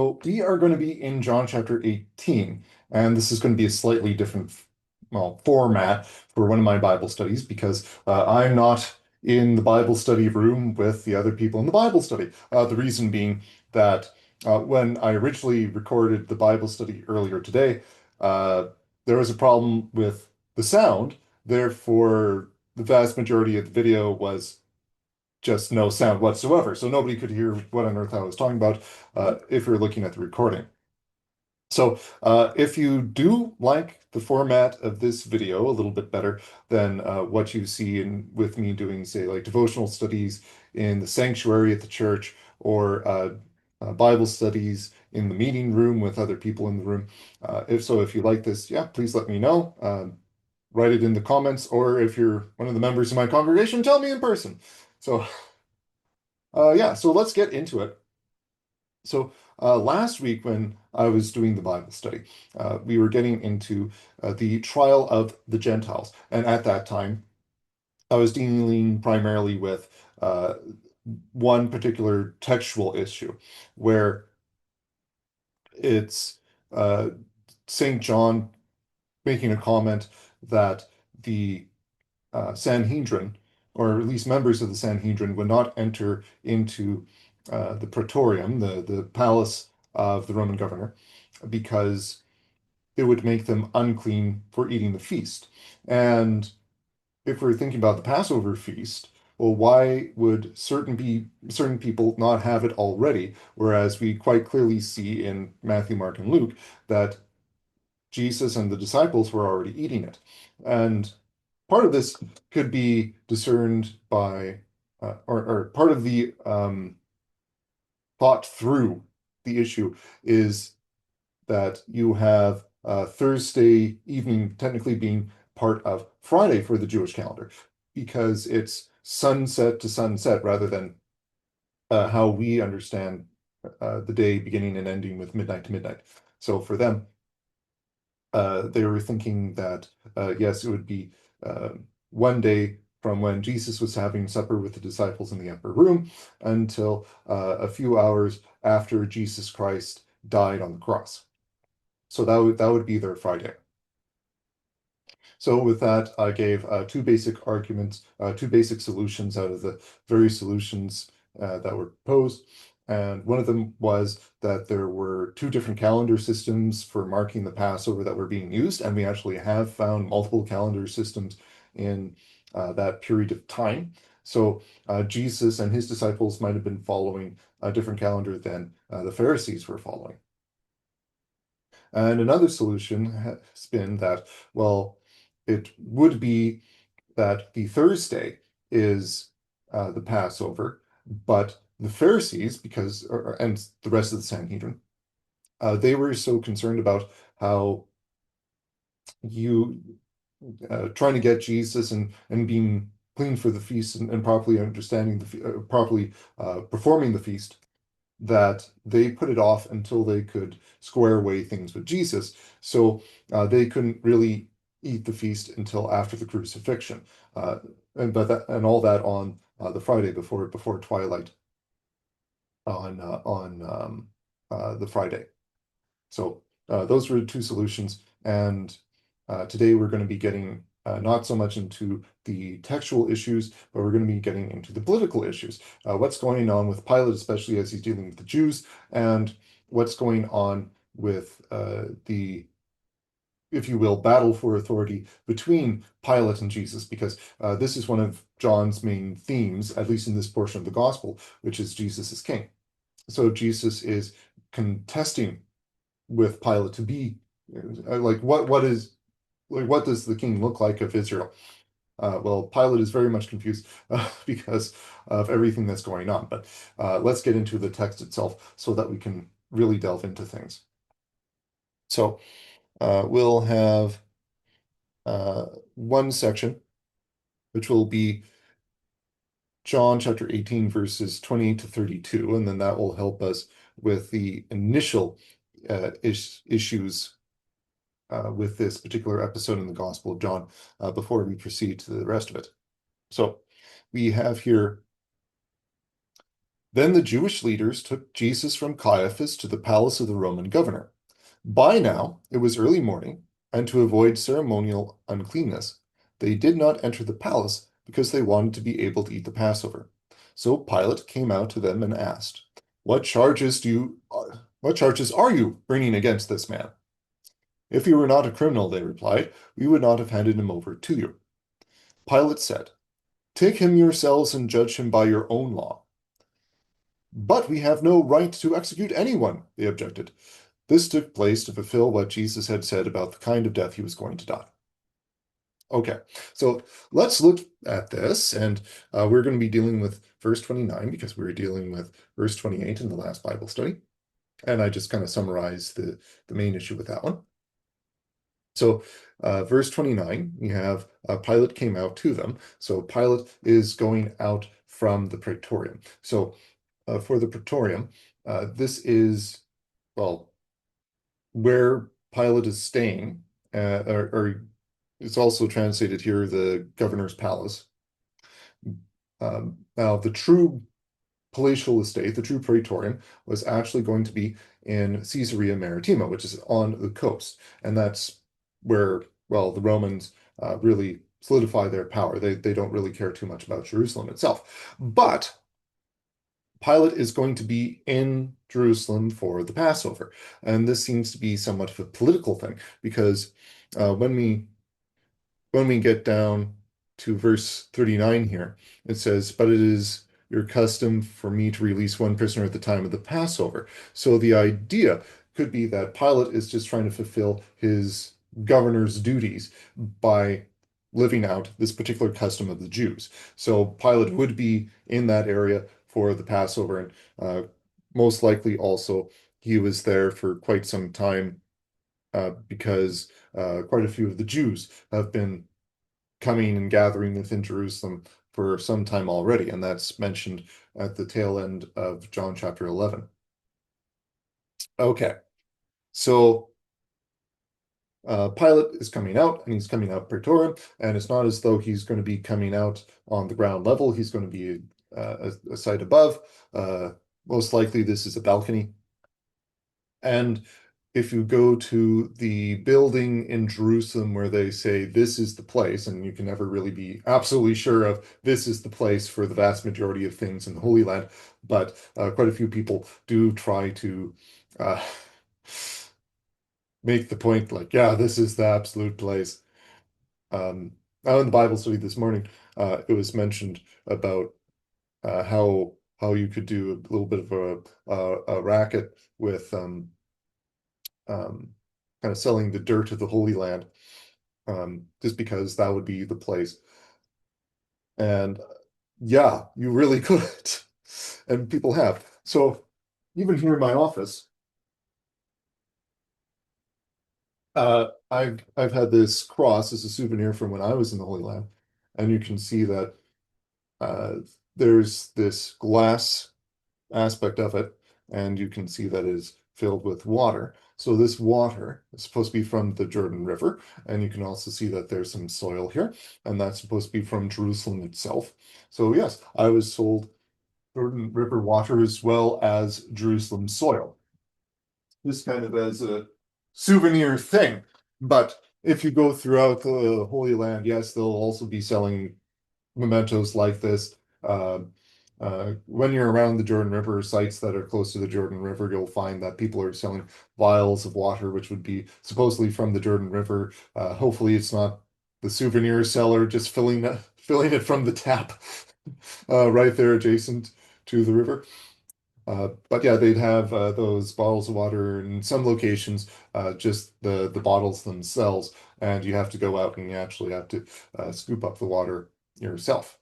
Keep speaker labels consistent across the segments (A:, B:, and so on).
A: So we are going to be in John chapter 18, and this is going to be a slightly different, well, format for one of my Bible studies because I'm not in the Bible study room with the other people in the Bible study. The reason being that when I originally recorded the Bible study earlier today, uh, there was a problem with the sound. Therefore, the vast majority of the video was just no sound whatsoever. So nobody could hear what on earth I was talking about if you're looking at the recording. So if you do like the format of this video a little bit better than what you see with me doing, say, like devotional studies in the sanctuary at the church or Bible studies in the meeting room with other people in the room, if you like this, yeah, please let me know. Write it in the comments, or if you're one of the members of my congregation, tell me in person. So yeah, so let's get into it. So last week when I was doing the Bible study, we were getting into the trial of the Gentiles. And at that time, I was dealing primarily with one particular textual issue where it's St. John making a comment that the Sanhedrin, or at least members of the Sanhedrin, would not enter into the Praetorium, the palace of the Roman governor, because it would make them unclean for eating the feast. And if we're thinking about the Passover feast, well, why would certain people not have it already? Whereas we quite clearly see in Matthew, Mark, and Luke that Jesus and the disciples were already eating it. And part of this could be discerned by, or part of the thought through the issue is that you have Thursday evening technically being part of Friday for the Jewish calendar because it's sunset to sunset rather than how we understand the day beginning and ending with midnight to midnight. So for them, they were thinking that yes, it would be uh, one day from when Jesus was having supper with the disciples in the upper room until a few hours after Jesus Christ died on the cross. So that would be their Friday. So with that, I gave two basic arguments, two basic solutions out of the various solutions that were proposed. And one of them was that there were two different calendar systems for marking the Passover that were being used, and we actually have found multiple calendar systems in that period of time. So Jesus and his disciples might have been following a different calendar than the Pharisees were following. And another solution has been that, well, it would be that the Thursday is the Passover, but the Pharisees, and the rest of the Sanhedrin, they were so concerned about how you trying to get Jesus and being clean for the feast and properly understanding properly performing the feast that they put it off until they could square away things with Jesus. So they couldn't really eat the feast until after the crucifixion, and all that on the Friday before twilight on the Friday. So those were the two solutions, and today we're going to be getting not so much into the textual issues, but we're going to be getting into the political issues. What's going on with Pilate, especially as he's dealing with the Jews, and what's going on with the, if you will, battle for authority between Pilate and Jesus, because this is one of John's main themes, at least in this portion of the gospel, which is Jesus is king. So Jesus is contesting with Pilate to be like what does the king look like of Israel? Well, Pilate is very much confused because of everything that's going on. But let's get into the text itself so that we can really delve into things. So we'll have one section, which will be John chapter 18, verses 28 to 32, and then that will help us with the initial issues with this particular episode in the Gospel of John before we proceed to the rest of it. So we have here Then the Jewish leaders took Jesus from Caiaphas to the palace of the Roman governor. By now it was early morning, and to avoid ceremonial uncleanness, they did not enter the palace because they wanted to be able to eat the Passover. So Pilate came out to them and asked, what charges are you bringing against this man? If he were not a criminal, they replied, we would not have handed him over to you. Pilate said, take him yourselves and judge him by your own law. But we have no right to execute anyone, they objected. This took place to fulfill what Jesus had said about the kind of death he was going to die. Okay, so let's look at this, and we're going to be dealing with verse 29 because we were dealing with verse 28 in the last Bible study. And I just kind of summarized the main issue with that one. So, verse 29, we have Pilate came out to them. So, Pilate is going out from the praetorium. So, for the praetorium, this is, well, where Pilate is staying, or it's also translated here, the governor's palace. Now, the true palatial estate, the true praetorium, was actually going to be in Caesarea Maritima, which is on the coast. And that's where, well, the Romans really solidify their power. They don't really care too much about Jerusalem itself. But Pilate is going to be in Jerusalem for the Passover. And this seems to be somewhat of a political thing because when we get down to verse 39 here, it says, but it is your custom for me to release one prisoner at the time of the Passover. So the idea could be that Pilate is just trying to fulfill his governor's duties by living out this particular custom of the Jews. So Pilate would be in that area for the Passover, and most likely also he was there for quite some time because quite a few of the Jews have been coming and gathering within Jerusalem for some time already, and that's mentioned at the tail end of John chapter 11. Okay, so Pilate is coming out, and he's coming out praetorium, and it's not as though he's going to be coming out on the ground level. He's going to be a site above. Most likely, this is a balcony. And if you go to the building in Jerusalem where they say this is the place, and you can never really be absolutely sure of this is the place for the vast majority of things in the Holy Land, but quite a few people do try to uh, make the point like, yeah, this is the absolute place. Now in the Bible study this morning, it was mentioned about how you could do a little bit of a racket with kind of selling the dirt of the Holy Land, just because that would be the place. And yeah, you really could. And people have. So even here in my office, I've had this cross as a souvenir from when I was in the Holy Land, and you can see that uh, there's this glass aspect of it, and you can see that it is filled with water. So this water is supposed to be from the Jordan River, and you can also see that there's some soil here, and that's supposed to be from Jerusalem itself. So yes, I was sold Jordan River water as well as Jerusalem soil, just kind of as a souvenir thing. But if you go throughout the Holy Land, yes, they'll also be selling mementos like this. When you're around the Jordan River, sites that are close to the Jordan River, you'll find that people are selling vials of water, which would be supposedly from the Jordan River. Hopefully, it's not the souvenir seller just filling it from the tap right there adjacent to the river. But yeah, they'd have those bottles of water in some locations, just the bottles themselves, and you have to go out and you actually have to scoop up the water yourself.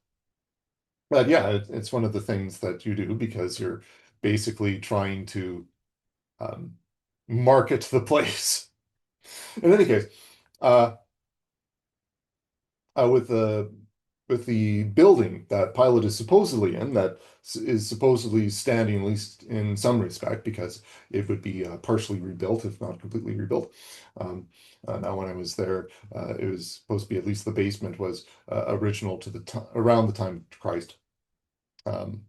A: But yeah, it's one of the things that you do because you're basically trying to um, market the place. In any case, uh, with the building that Pilate is supposedly in, that is supposedly standing, at least in some respect, because it would be partially rebuilt, if not completely rebuilt. Um, Now, when I was there, it was supposed to be at least the basement was original to around the time of Christ. Um,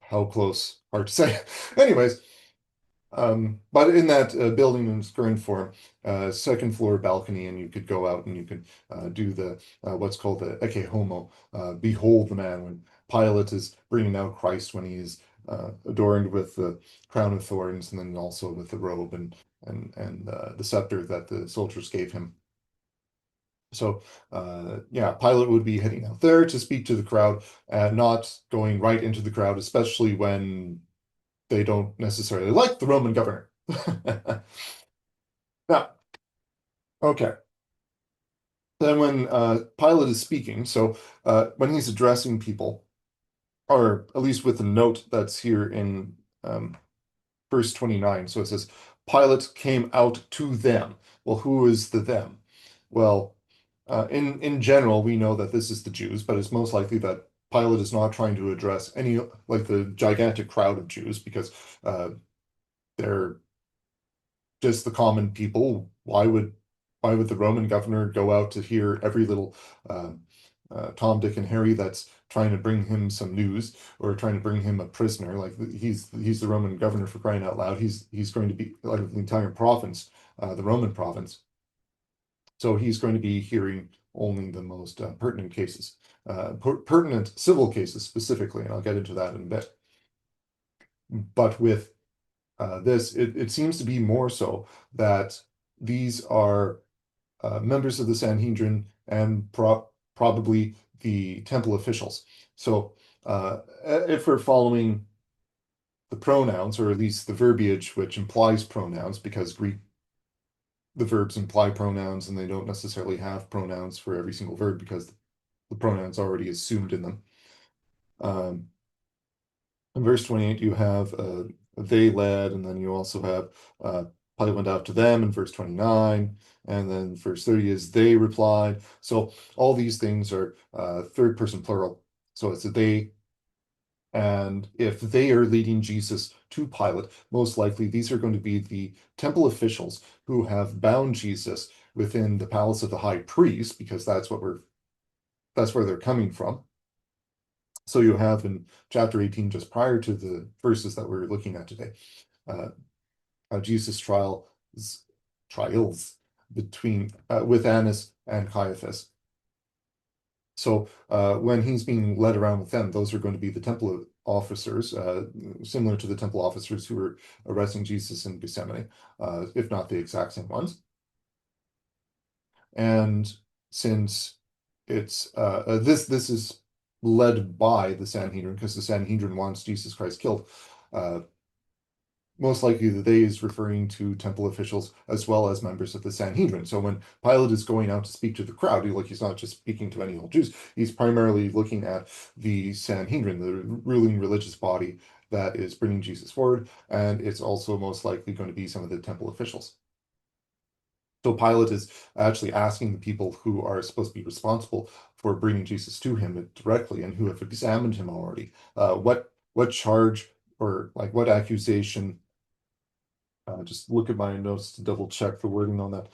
A: How close? Hard to say. Anyways, but in that building in its current form, second floor balcony, and you could go out and you could do the what's called the ecce homo, behold the man, when Pilate is bringing out Christ when he is adorned with the crown of thorns, and then also with the robe and the scepter that the soldiers gave him. So, yeah, Pilate would be heading out there to speak to the crowd, not going right into the crowd, especially when they don't necessarily like the Roman governor. Now, okay. Then when Pilate is speaking, so when he's addressing people, or at least with the note that's here in verse 29, so it says, Pilate came out to them. Well, who is the them? Well, in general, we know that this is the Jews, but it's most likely that Pilate is not trying to address any, like the gigantic crowd of Jews, because uh, they're just the common people. Why would the Roman governor go out to hear every little Tom, Dick, and Harry that's trying to bring him some news or trying to bring him a prisoner? Like he's the Roman governor, for crying out loud. He's going to be like the entire province, the Roman province. So he's going to be hearing only the most pertinent cases, pertinent civil cases specifically, and I'll get into that in a bit. But with it seems to be more so that these are members of the Sanhedrin and probably the temple officials. So if we're following the pronouns, or at least the verbiage which implies pronouns, because Greek, the verbs imply pronouns and they don't necessarily have pronouns for every single verb because the pronoun's already assumed in them. In verse 28, you have they led, and then you also have Pilate went out to them in verse 29, and then verse 30 is they replied. So all these things are third person plural. So it's a they, and if they are leading Jesus to Pilate, most likely these are going to be the temple officials who have bound Jesus within the palace of the high priest, because that's where they're coming from. So you have in chapter 18, just prior to the verses that we're looking at today, uh, Jesus' trials between with Annas and Caiaphas. So when he's being led around with them, those are going to be the temple officers, similar to the temple officers who were arresting Jesus in Gethsemane, if not the exact same ones. And since it's this is led by the Sanhedrin, because the Sanhedrin wants Jesus Christ killed. Most likely the they is referring to temple officials as well as members of the Sanhedrin. So when Pilate is going out to speak to the crowd, he's not just speaking to any old Jews. He's primarily looking at the Sanhedrin, the ruling religious body that is bringing Jesus forward, and it's also most likely going to be some of the temple officials. So Pilate is actually asking the people who are supposed to be responsible for bringing Jesus to him directly and who have examined him already. What charge, or like what accusation? Just look at my notes to double check the wording on that.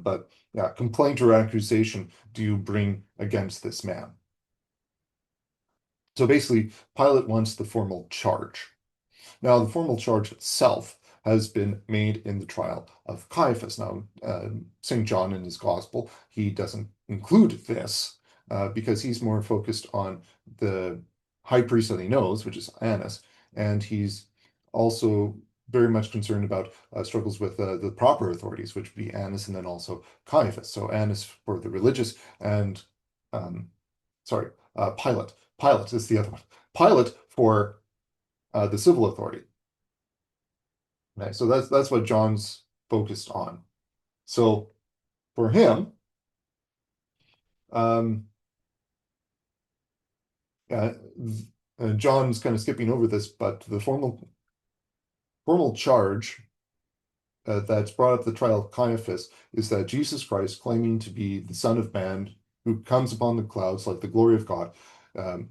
A: But yeah, complaint or accusation do you bring against this man? So basically, Pilate wants the formal charge. Now, the formal charge itself has been made in the trial of Caiaphas. Now, St. John in his gospel, he doesn't include this because he's more focused on the high priest that he knows, which is Annas, and he's also very much concerned about struggles with the proper authorities, which would be Annas and then also Caiaphas. So Annas for the religious and, sorry, Pilate. Pilate is the other one. Pilate for the civil authority. Okay, so that's what John's focused on. So for him, um, uh, John's kind of skipping over this, but the formal charge that's brought up the trial of Caiaphas is that Jesus Christ, claiming to be the Son of Man who comes upon the clouds like the glory of God, um,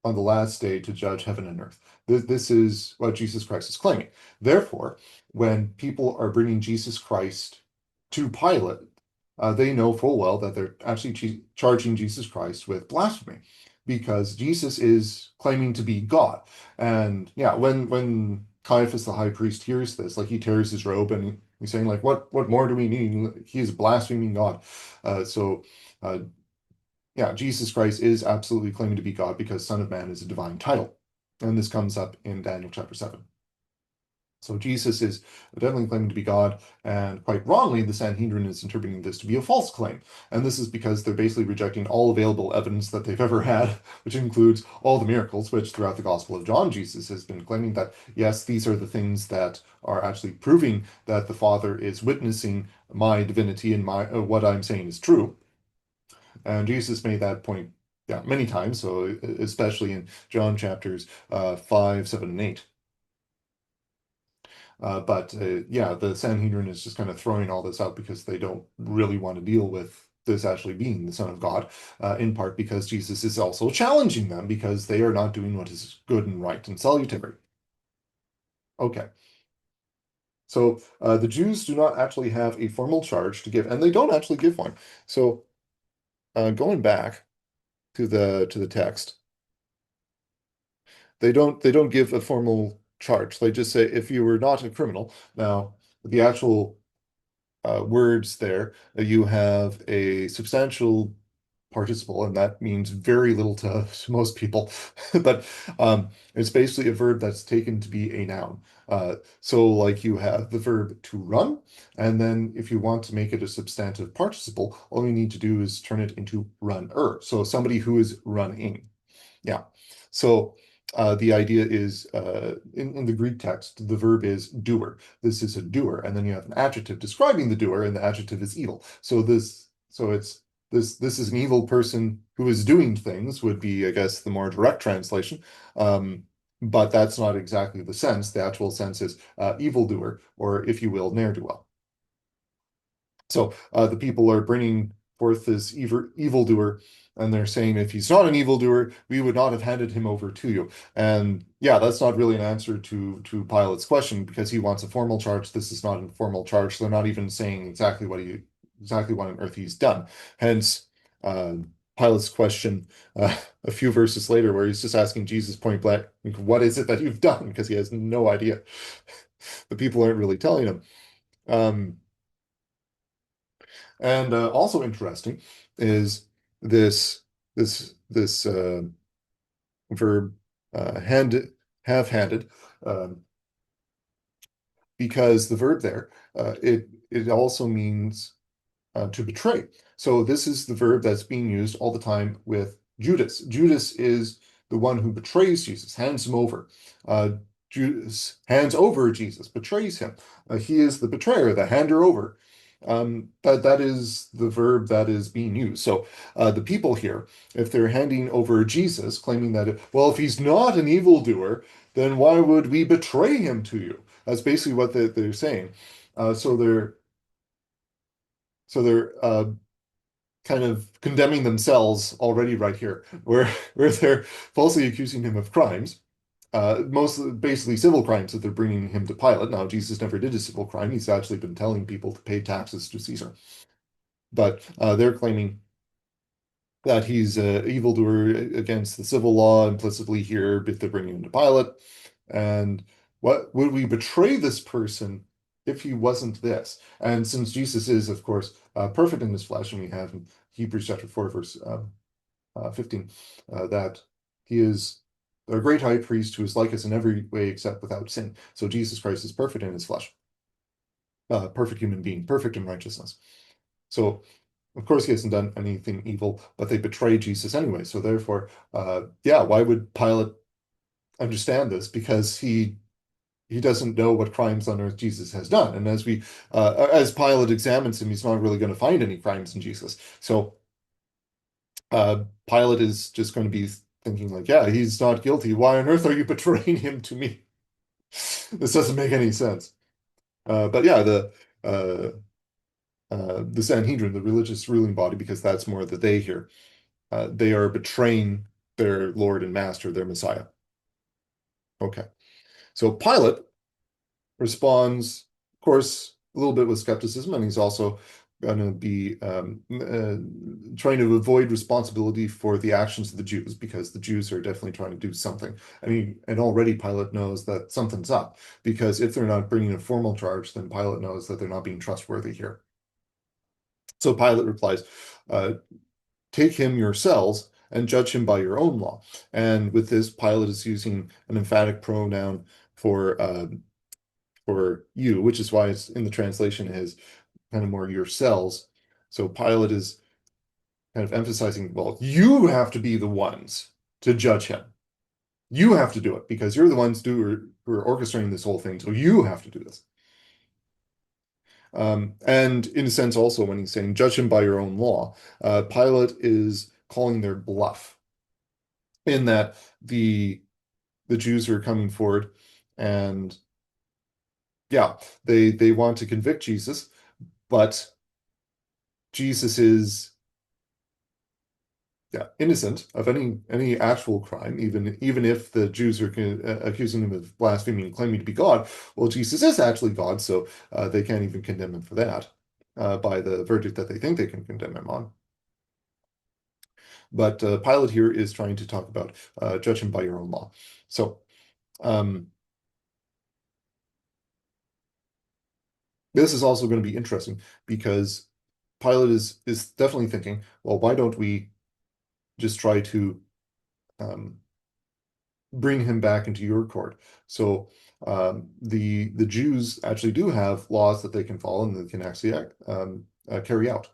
A: on the last day to judge heaven and earth. This is what Jesus Christ is claiming. Therefore, when people are bringing Jesus Christ to Pilate, they know full well that they're actually charging Jesus Christ with blasphemy. because Jesus is claiming to be God. And yeah, when Caiaphas the high priest hears this, like he tears his robe and he's saying like, what more do we need? He is blaspheming God. So yeah, Jesus Christ is absolutely claiming to be God because Son of Man is a divine title. And this comes up in Daniel chapter 7. So Jesus is definitely claiming to be God, and quite wrongly, the Sanhedrin is interpreting this to be a false claim. And this is because they're basically rejecting all available evidence that they've ever had, which includes all the miracles, which throughout the Gospel of John, Jesus has been claiming that, yes, these are the things that are actually proving that the Father is witnessing my divinity and my what I'm saying is true. And Jesus made that point, yeah, many times, so especially in John chapters 5, 7, and 8. But yeah, the Sanhedrin is just kind of throwing all this out because they don't really want to deal with this actually being the Son of God, in part because Jesus is also challenging them because they are not doing what is good and right and salutary. Okay, so the Jews do not actually have a formal charge to give, and they don't actually give one. So going back to the text, they don't give a formal charge. They just say if you were not a criminal. Now, the actual words there, you have a substantial participle, and that means very little to most people. But it's basically a verb that's taken to be a noun. So, like you have the verb to run, and then if you want to make it a substantive participle, all you need to do is turn it into runner. So, somebody who is running. Yeah. So the idea is in the Greek text, the verb is doer. This is a doer, and then you have an adjective describing the doer, and the adjective is evil. So this is an evil person who is doing things would be, I guess, the more direct translation. Um, but that's not exactly the sense. The actual sense is evildoer, or if you will, ne'er-do-well. So the people are bringing forth this evildoer, and they're saying, if he's not an evildoer, we would not have handed him over to you. And yeah, that's not really an answer to Pilate's question because he wants a formal charge. This is not a formal charge. They're not even saying exactly what on earth he's done. Hence, uh, Pilate's question a few verses later, where he's just asking Jesus point blank, "What is it that you've done?" Because he has no idea. The people aren't really telling him. Um, And also interesting is this verb have handed, um, because the verb there it also means to betray. So this is the verb that's being used all the time with Judas. Judas is the one who betrays Jesus, hands him over. Uh, Judas hands over Jesus, betrays him. He is the betrayer, the hander over. But that is the verb that is being used. So the people here, if they're handing over Jesus, claiming that, well, if he's not an evildoer, then why would we betray him to you? That's basically what they're saying. So they're kind of condemning themselves already right here, where they're falsely accusing him of crimes, most basically civil crimes that they're bringing him to Pilate. Now, Jesus never did a civil crime; he's actually been telling people to pay taxes to Caesar. But they're claiming that he's an evildoer against the civil law implicitly here, but they're bringing him to Pilate. And what would we betray this person if he wasn't this? And since Jesus is, of course, perfect in his flesh, and we have in Hebrews chapter 4, verse 15, that he is a great high priest who is like us in every way except without sin. So Jesus Christ is perfect in his flesh, perfect human being, perfect in righteousness. So of course, he hasn't done anything evil, but they betray Jesus anyway. So therefore, yeah, why would Pilate understand this? Because he doesn't know what crimes on earth Jesus has done. And as Pilate examines him, he's not really going to find any crimes in Jesus. So Pilate is just going to be thinking like, yeah, he's not guilty. Why on earth are you betraying him to me? This doesn't make any sense. But yeah, uh, the Sanhedrin, the religious ruling body, because that's more the they here. They are betraying their Lord and Master, their Messiah. Okay. So Pilate responds, of course, a little bit with skepticism, and he's also going to be trying to avoid responsibility for the actions of the Jews because the Jews are definitely trying to do something. I mean, and already Pilate knows that something's up because if they're not bringing a formal charge, then Pilate knows that they're not being trustworthy here. So Pilate replies, uh, take him yourselves and judge him by your own law. And with this, Pilate is using an emphatic pronoun for you, which is why it's in the translation is kind of more yourselves. So Pilate is kind of emphasizing, well, you have to be the ones to judge him. You have to do it because you're the ones who are orchestrating this whole thing. So you have to do this. And in a sense, also when he's saying judge him by your own law, Pilate is calling their bluff in that the Jews are coming forward and yeah, they want to convict Jesus, but Jesus is yeah, innocent of any actual crime, even if the Jews are accusing him of blaspheming and claiming to be God. Well, Jesus is actually God, so they can't even condemn him for that by the verdict that they think they can condemn him on. But Pilate here is trying to talk about judge him by your own law. So um, this is also going to be interesting because Pilate is definitely thinking, well, why don't we just try to um, bring him back into your court? So the Jews actually do have laws that they can follow and they can actually carry out.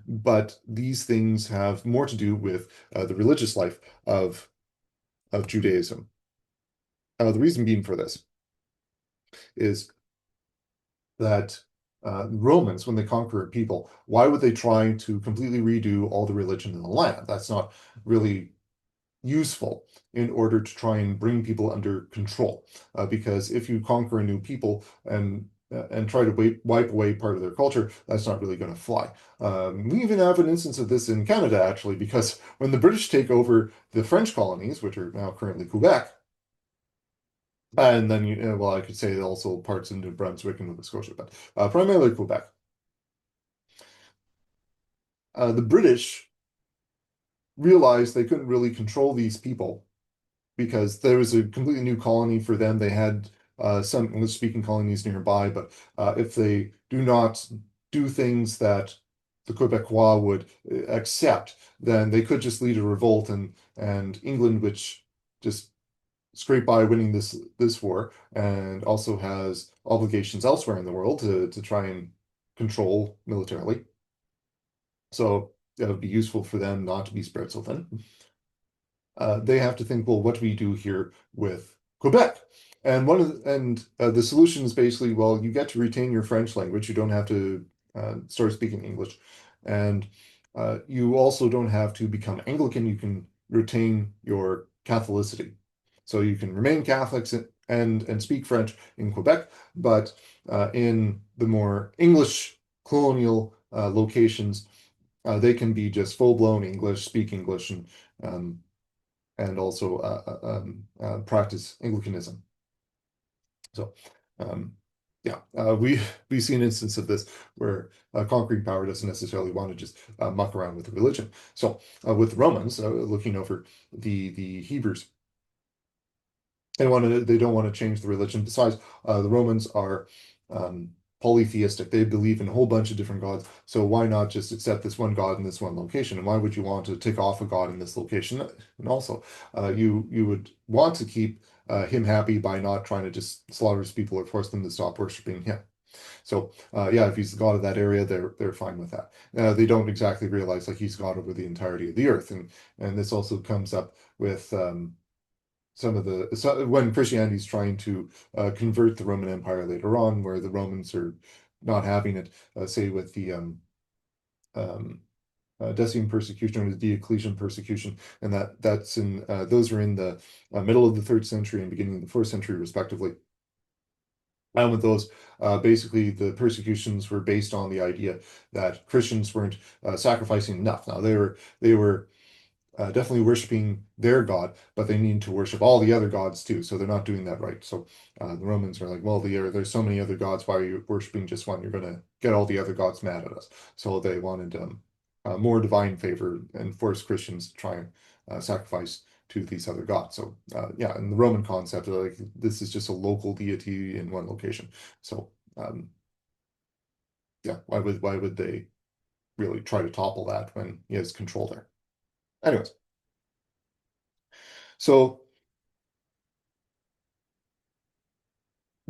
A: But these things have more to do with the religious life of Judaism. The reason being for this is that Romans, when they conquer a people, why would they try to completely redo all the religion in the land? That's not really useful in order to try and bring people under control. Because if you conquer a new people and try to wipe away part of their culture, that's not really going to fly. We even have an instance of this in Canada, actually, because when the British take over the French colonies, which are now currently Quebec, and then, well, I could say also parts in New Brunswick and Nova Scotia, but primarily Quebec. The British realized they couldn't really control these people because there was a completely new colony for them. They had some English-speaking colonies nearby, but if they do not do things that the Quebecois would accept, then they could just lead a revolt, and England, which just scrape by winning this war, and also has obligations elsewhere in the world to try and control militarily. So it would be useful for them not to be spread so thin. They have to think, well, what do we do here with Quebec? And the solution is basically, well, you get to retain your French language. You don't have to start speaking English, and you also don't have to become Anglican. You can retain your Catholicity, so you can remain Catholics and speak French in Quebec, but in the more English colonial locations, they can be just full-blown English, speak English, um, and also practice Anglicanism. So, um, yeah, we see an instance of this where conquering power doesn't necessarily want to just muck around with the religion. So, with the Romans, looking over the Hebrews, they don't want to change the religion. Besides, the Romans are polytheistic. They believe in a whole bunch of different gods. So why not just accept this one god in this one location? And why would you want to take off a god in this location? And also, you would want to keep him happy by not trying to just slaughter his people or force them to stop worshiping him. So yeah, if he's the god of that area, they're fine with that. They don't exactly realize like he's god over the entirety of the earth, and this also comes up with when Christianity is trying to convert the Roman Empire later on, where the Romans are not having it, say with the um, Decian persecution or the Diocletian persecution, and that's in those are in the middle of the third century and beginning of the fourth century, respectively. And with those, basically the persecutions were based on the idea that Christians weren't sacrificing enough. Now they were definitely worshiping their God, but they need to worship all the other gods too. So they're not doing that right. So the Romans are like, well, there's so many other gods. Why are you worshiping just one? You're going to get all the other gods mad at us. So they wanted more divine favor and forced Christians to try and sacrifice to these other gods. So yeah, and the Roman concept, like this is just a local deity in one location. So yeah, why would they really try to topple that when he has control there? Anyways, so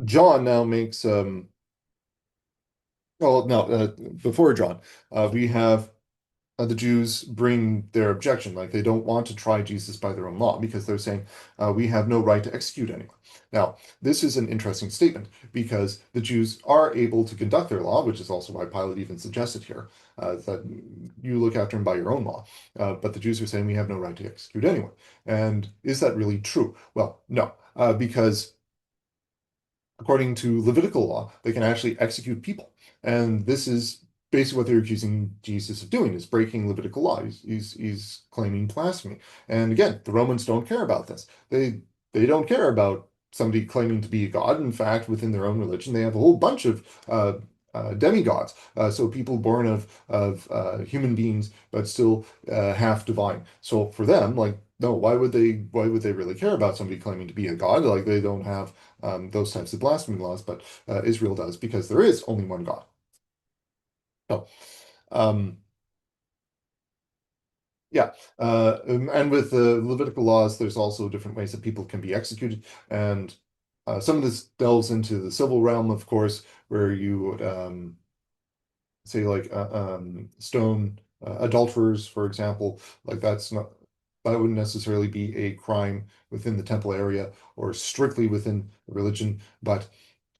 A: John now makes well no before John we have the Jews bring their objection, like they don't want to try Jesus by their own law because they're saying we have no right to execute anyone. Now, this is an interesting statement because the Jews are able to conduct their law, which is also why Pilate even suggested here that you look after him by your own law. But the Jews are saying we have no right to execute anyone. And is that really true? Well, no, because according to Levitical law, they can actually execute people. And this is basically what they're accusing Jesus of doing, is breaking Levitical law. He's claiming blasphemy. And again, the Romans don't care about this. They don't care about somebody claiming to be a god. In fact, within their own religion, they have a whole bunch of demigods. So people born of human beings, but still half divine. So for them, like, no, why would they really care about somebody claiming to be a god? Like they don't have those types of blasphemy laws, but Israel does because there is only one God. So, um, yeah, and with the Levitical laws, there's also different ways that people can be executed, and some of this delves into the civil realm, of course, where you would say like stone adulterers, for example. Like that wouldn't necessarily be a crime within the temple area or strictly within religion, but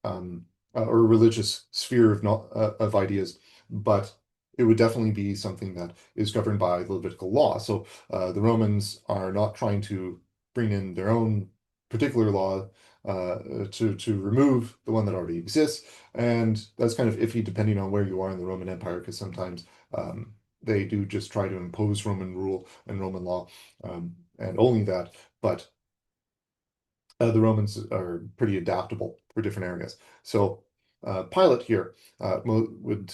A: or religious sphere of ideas, but it would definitely be something that is governed by the Levitical law. So the Romans are not trying to bring in their own particular law to remove the one that already exists, and that's kind of iffy depending on where you are in the Roman Empire, because sometimes they do just try to impose Roman rule and Roman law, and only that. But the Romans are pretty adaptable for different areas. So Pilate here would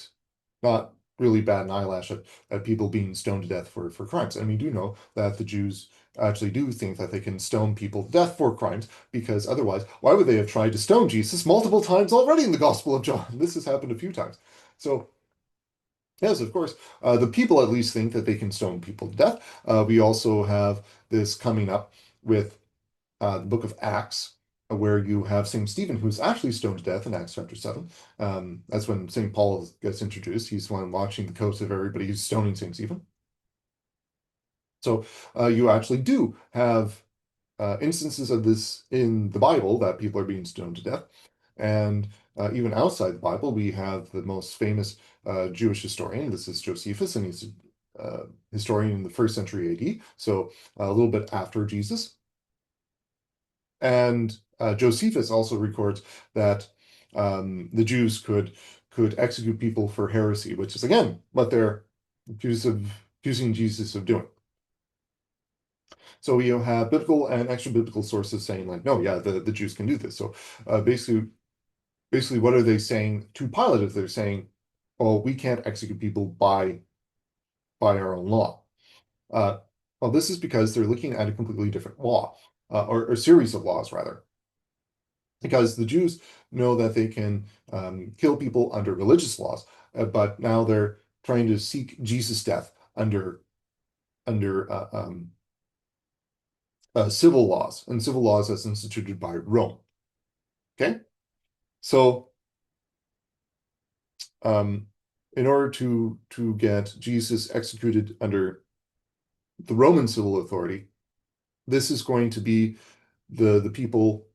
A: not really bat an eyelash at people being stoned to death for crimes. And we do know that the Jews actually do think that they can stone people to death for crimes, because otherwise, why would they have tried to stone Jesus multiple times already in the Gospel of John? This has happened a few times. So yes, of course. The people at least think that they can stone people to death. We also have this coming up with the book of Acts, where you have St. Stephen, who's actually stoned to death in Acts chapter 7. That's when St. Paul gets introduced. He's the one watching the coast of everybody who's stoning St. Stephen. So you actually do have instances of this in the Bible that people are being stoned to death. And even outside the Bible, we have the most famous Jewish historian. This is Josephus, and he's a historian in the first century AD, so a little bit after Jesus. And Josephus also records that the Jews could execute people for heresy, which is again what they're accusing Jesus of doing. So you have biblical and extra biblical sources saying like, no, yeah, the Jews can do this. So basically, what are they saying to Pilate if they're saying, oh, we can't execute people by our own law? Uh, well, this is because they're looking at a completely different law, or series of laws rather, because the Jews know that they can kill people under religious laws, but now they're trying to seek Jesus' death under civil laws, and civil laws as instituted by Rome. Okay, so um, in order to get Jesus executed under the Roman civil authority, this is going to be the people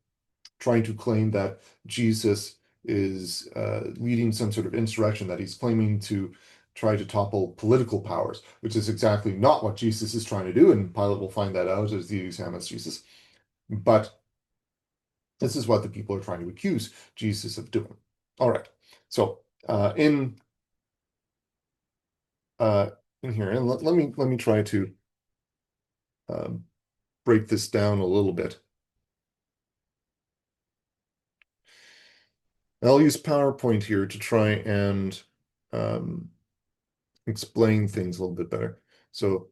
A: trying to claim that Jesus is leading some sort of insurrection, that he's claiming to try to topple political powers, which is exactly not what Jesus is trying to do, and Pilate will find that out as he examines Jesus. But this is what the people are trying to accuse Jesus of doing. All right, so uh, in here, and let me try to um, break this down a little bit. I'll use PowerPoint here to try and um, explain things a little bit better. So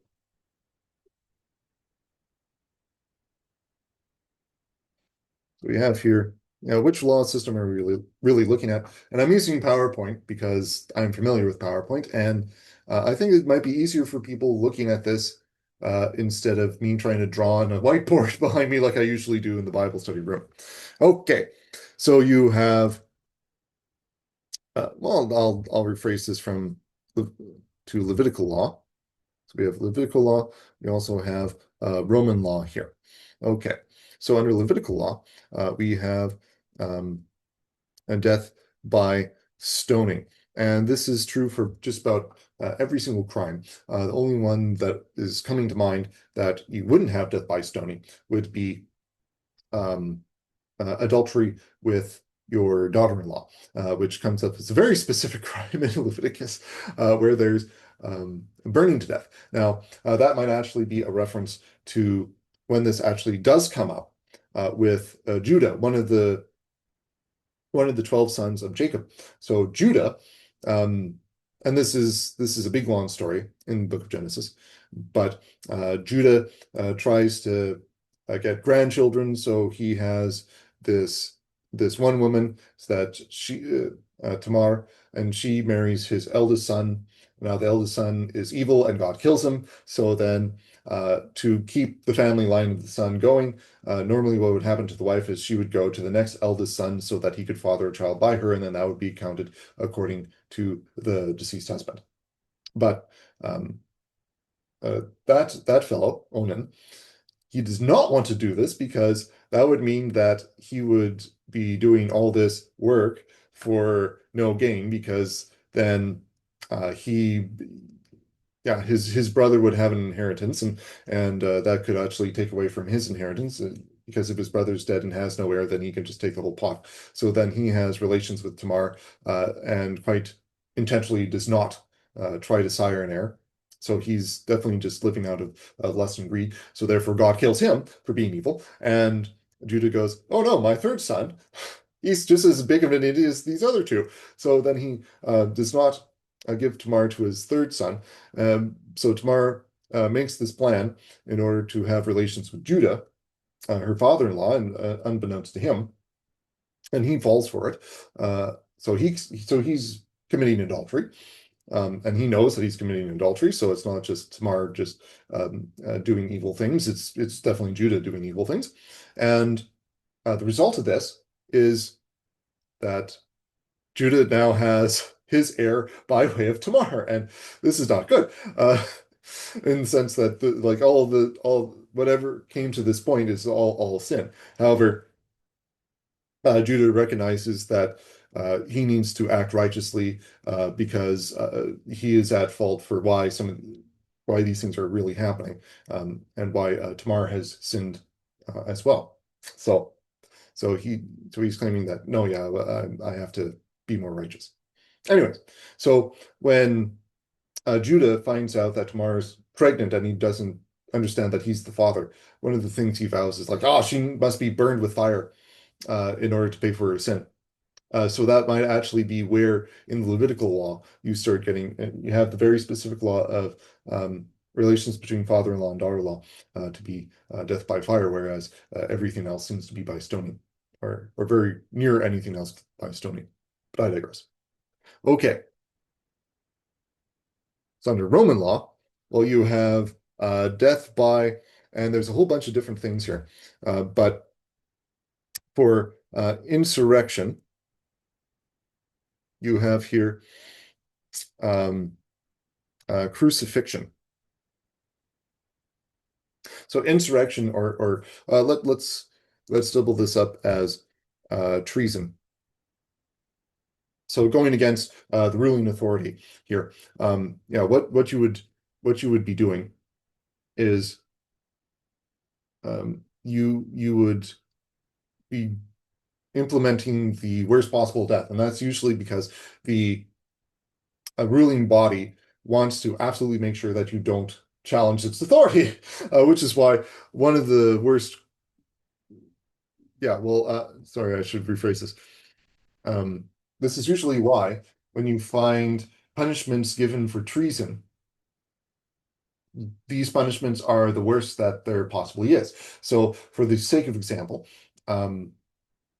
A: we have here, which law system are we really looking at? And I'm using PowerPoint because I'm familiar with PowerPoint, and I think it might be easier for people looking at this instead of me trying to draw on a whiteboard behind me like I usually do in the Bible study room. Okay, so you have, well, I'll rephrase this from to Levitical law. So we have Levitical law. We also have Roman law here. Okay, so under Levitical law, we have um, a death by stoning. And this is true for just about every single crime. The only one that is coming to mind that you wouldn't have death by stoning would be um, adultery with your daughter-in-law, which comes up as a very specific crime in Leviticus, where there's burning to death. Now, that might actually be a reference to when this actually does come up with Judah, one of the 12 sons of Jacob. So Judah, um, and this is a big long story in the book of Genesis, but Judah tries to get grandchildren, so he has this this one woman that Tamar, and she marries his eldest son. Now the eldest son is evil, and God kills him. So then, to keep the family line of the son going, normally what would happen to the wife is she would go to the next eldest son so that he could father a child by her, and then that would be counted according to the deceased husband. But um, that fellow, Onan, he does not want to do this because that would mean that he would be doing all this work for no gain, because then he yeah, his brother would have an inheritance, and that could actually take away from his inheritance, because if his brother's dead and has no heir, then he can just take the whole pot. So then he has relations with Tamar, and quite intentionally does not try to sire an heir. So he's definitely just living out of lust and greed. So therefore, God kills him for being evil, and Judah goes, "Oh no, my third son, he's just as big of an idiot as these other two." So then he does not give Tamar to his third son. So Tamar makes this plan in order to have relations with Judah, her father-in-law, and unbeknownst to him, and he falls for it. So he's committing adultery, and he knows that he's committing adultery. So it's not just Tamar just doing evil things. It's definitely Judah doing evil things, and the result of this is that Judah now has his heir by way of Tamar, and this is not good. In the sense that like all whatever came to this point is all sin. However, Judah recognizes that he needs to act righteously, because he is at fault for why these things are really happening, and why Tamar has sinned as well. So so he so he's claiming that no, yeah, I have to be more righteous. Anyways, so when Judah finds out that Tamar's pregnant and he doesn't understand that he's the father, one of the things he vows is like, oh, she must be burned with fire in order to pay for her sin. So that might actually be where in the Levitical law you start getting, you have the very specific law of relations between father-in-law and daughter-in-law to be death by fire, whereas everything else seems to be by stoning, or very near anything else by stoning. But I digress. Okay, so under Roman law, well, you have death by, and there's a whole bunch of different things here, but for insurrection, you have here um, crucifixion. So insurrection, or let's double this up as treason. So going against the ruling authority here. Yeah, what you would be doing is you would be implementing the worst possible death, and that's usually because the a ruling body wants to absolutely make sure that you don't challenge its authority, which is why one of the worst, yeah, well, sorry, I should rephrase this. Um, this is usually why when you find punishments given for treason, these punishments are the worst that there possibly is. So, for the sake of example, um,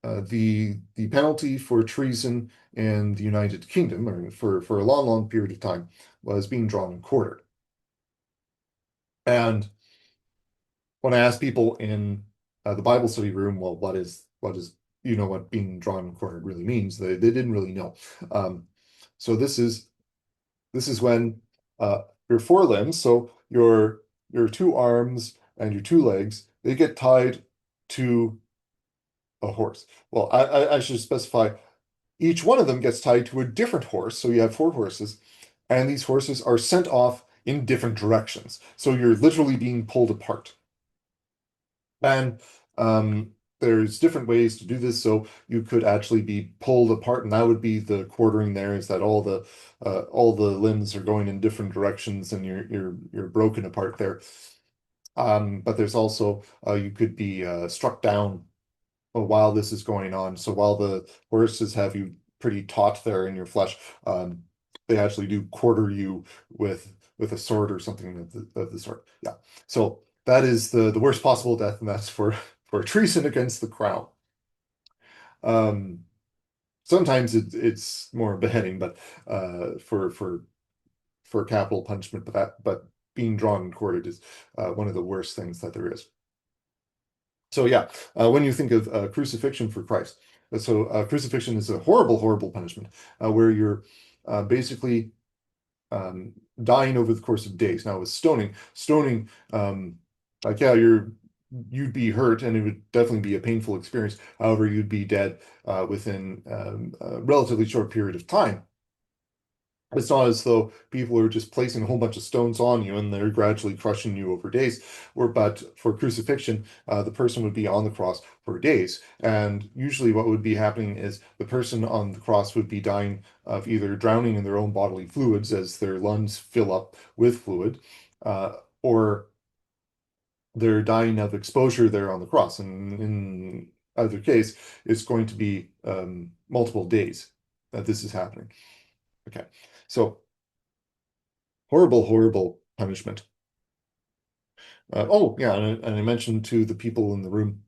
A: the penalty for treason in the United Kingdom, or for a long, long period of time, was being drawn and quartered. And when I asked people in the Bible study room, well, what is what being drawn and quartered really means? They didn't really know. Um, so this is when your forelimbs, so your two arms and your two legs, they get tied to a horse. Well, I should specify each one of them gets tied to a different horse. So you have four horses, and these horses are sent off in different directions. So you're literally being pulled apart. And there's different ways to do this. So you could actually be pulled apart, and that would be the quartering there, is that all the limbs are going in different directions and you're broken apart there. But there's also you could be struck down while this is going on. So while the horses have you pretty taut there in your flesh, they actually do quarter you with a sword or something of the sort. Yeah. So that is the worst possible death, and that's for treason against the crown. Um, Sometimes it's more beheading, but for capital punishment, but being drawn and quartered is one of the worst things that there is. So yeah, when you think of crucifixion for Christ, so crucifixion is a horrible, horrible punishment where you're basically um, dying over the course of days. Now with stoning, like yeah, you'd be hurt and it would definitely be a painful experience. However, you'd be dead within a relatively short period of time. It's not as though people are just placing a whole bunch of stones on you and they're gradually crushing you over days. But for crucifixion, the person would be on the cross for days. And usually, what would be happening is the person on the cross would be dying of either drowning in their own bodily fluids as their lungs fill up with fluid, or they're dying of exposure there on the cross. And in either case, it's going to be multiple days that this is happening. Okay. So horrible, horrible punishment. Oh, yeah, and I mentioned to the people in the room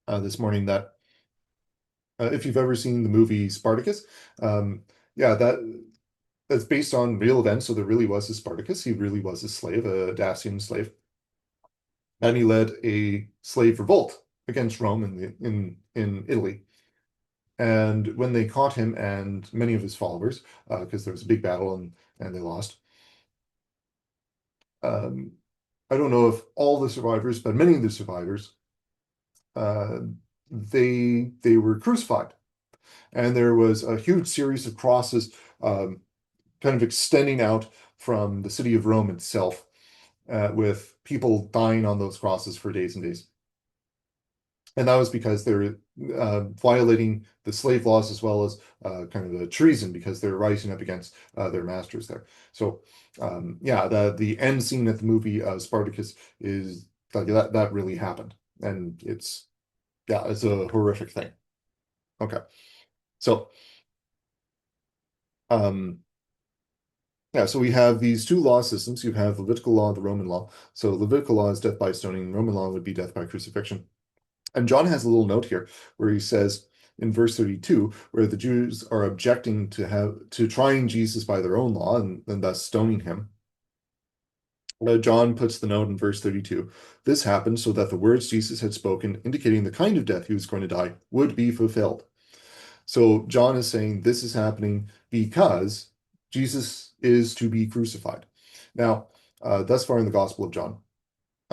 A: this morning that if you've ever seen the movie Spartacus, um, yeah, that's based on real events. So there really was a Spartacus. He really was a slave, a Dacian slave, and he led a slave revolt against Rome in Italy. And when they caught him and many of his followers, because there was a big battle and they lost, um, I don't know if all the survivors, but many of the survivors uh, they were crucified, and there was a huge series of crosses, kind of extending out from the city of Rome itself, with people dying on those crosses for days and days. And that was because they were violating the slave laws as well as kind of the treason because they're rising up against their masters there. So yeah, the end scene at the movie Spartacus is like that really happened, and it's a horrific thing. Okay. So, um, yeah, so we have these two law systems. You have Levitical law and the Roman law. So Levitical law is death by stoning, Roman law would be death by crucifixion. And John has a little note here where he says in verse 32, where the Jews are objecting to trying Jesus by their own law and thus stoning him. John puts the note in verse 32. This happened so that the words Jesus had spoken, indicating the kind of death he was going to die, would be fulfilled. So John is saying this is happening because Jesus is to be crucified. Now, thus far in the Gospel of John,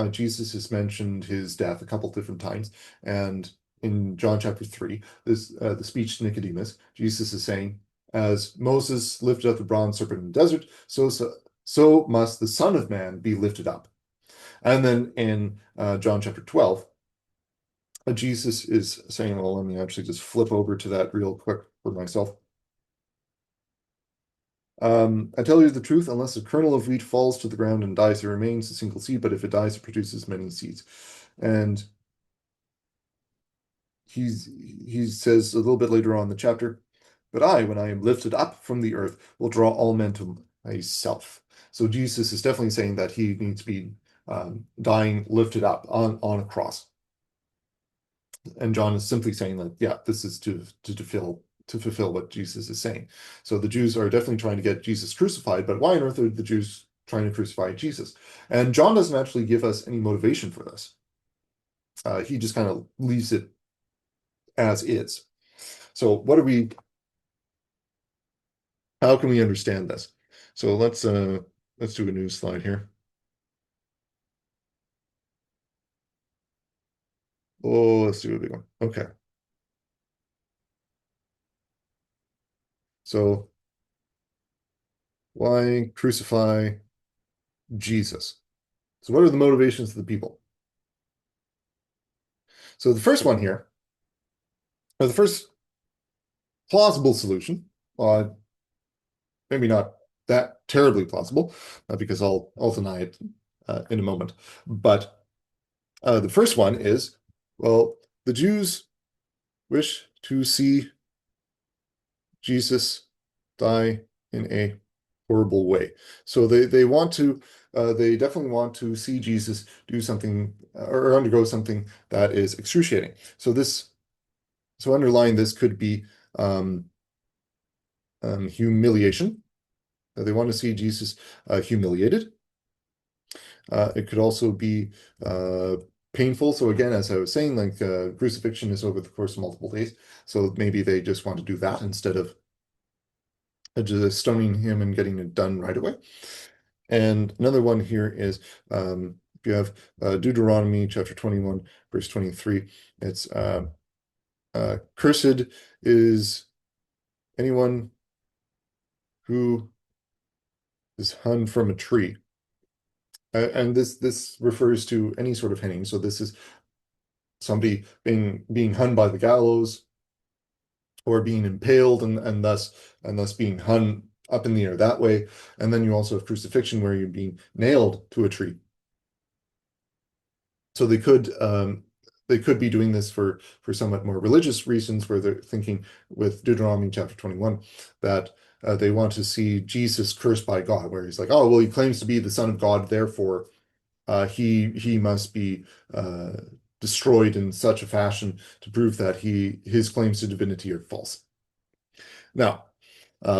A: Jesus has mentioned his death a couple different times, and in John chapter 3, the speech to Nicodemus, Jesus is saying, "As Moses lifted up the bronze serpent in the desert, so must the Son of Man be lifted up." And then in John chapter 12, Jesus is saying, well, let me actually just flip over to that real quick for myself. I tell you the truth, unless a kernel of wheat falls to the ground and dies, it remains a single seed, but if it dies, it produces many seeds. And he says a little bit later on in the chapter, but I, when I am lifted up from the earth, will draw all men to myself. So Jesus is definitely saying that he needs to be dying lifted up on a cross. And John is simply saying that, yeah, this is to fulfill what Jesus is saying. So the Jews are definitely trying to get Jesus crucified, but why on earth are the Jews trying to crucify Jesus? And John doesn't actually give us any motivation for this. He just kind of leaves it as is. So how can we understand this? So let's do a new slide here. Oh, let's do a big one. Okay. So why crucify Jesus? So what are the motivations of the people? So the first one here, or the first plausible solution, maybe not that terribly plausible, because I'll deny it in a moment. But the first one is, well, the Jews wish to see Jesus die in a horrible way. So they definitely want to see Jesus do something or undergo something that is excruciating. So underlying this could be um, humiliation. They want to see Jesus humiliated. It could also be painful. So again, as I was saying, like crucifixion is over the course of multiple days. So maybe they just want to do that instead of just stoning him and getting it done right away. And another one here is if you have Deuteronomy chapter 21, verse 23, it's cursed is anyone who is hung from a tree. And this refers to any sort of hanging. So this is somebody being hung by the gallows or being impaled and thus being hung up in the air that way. And then you also have crucifixion where you're being nailed to a tree. So they could be doing this for somewhat more religious reasons, where they're thinking with Deuteronomy chapter 21 that they want to see Jesus cursed by God, where he's like, oh well, he claims to be the Son of God, therefore he must be destroyed in such a fashion to prove that his claims to divinity are false. Now,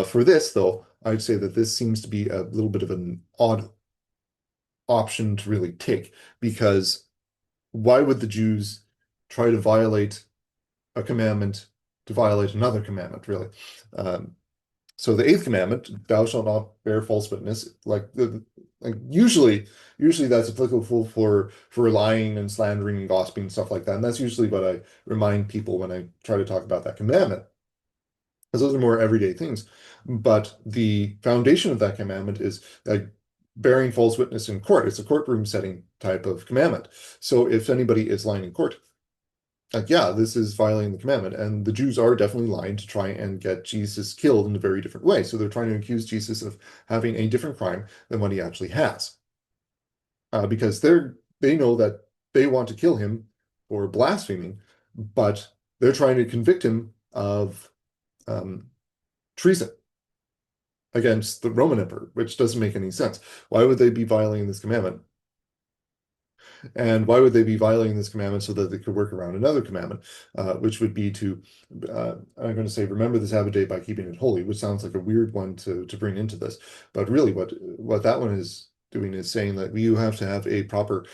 A: for this though, I'd say that this seems to be a little bit of an odd option to really take, because why would the Jews try to violate a commandment to violate another commandment, really? Um, so the eighth commandment, thou shalt not bear false witness, like usually that's applicable for lying and slandering and gossiping and stuff like that. And that's usually what I remind people when I try to talk about that commandment, because those are more everyday things. But the foundation of that commandment is bearing false witness in court. It's a courtroom setting type of commandment. So if anybody is lying in court, like, yeah, this is violating the commandment. And the Jews are definitely lying to try and get Jesus killed in a very different way. So they're trying to accuse Jesus of having a different crime than what he actually has. Because they know that they want to kill him for blaspheming, but they're trying to convict him of um, treason against the Roman emperor, which doesn't make any sense. Why would they be violating this commandment? And why would they be violating this commandment so that they could work around another commandment, which would be to, I'm going to say, remember the Sabbath day by keeping it holy, which sounds like a weird one to bring into this. But really, what that one is doing is saying that you have to have a proper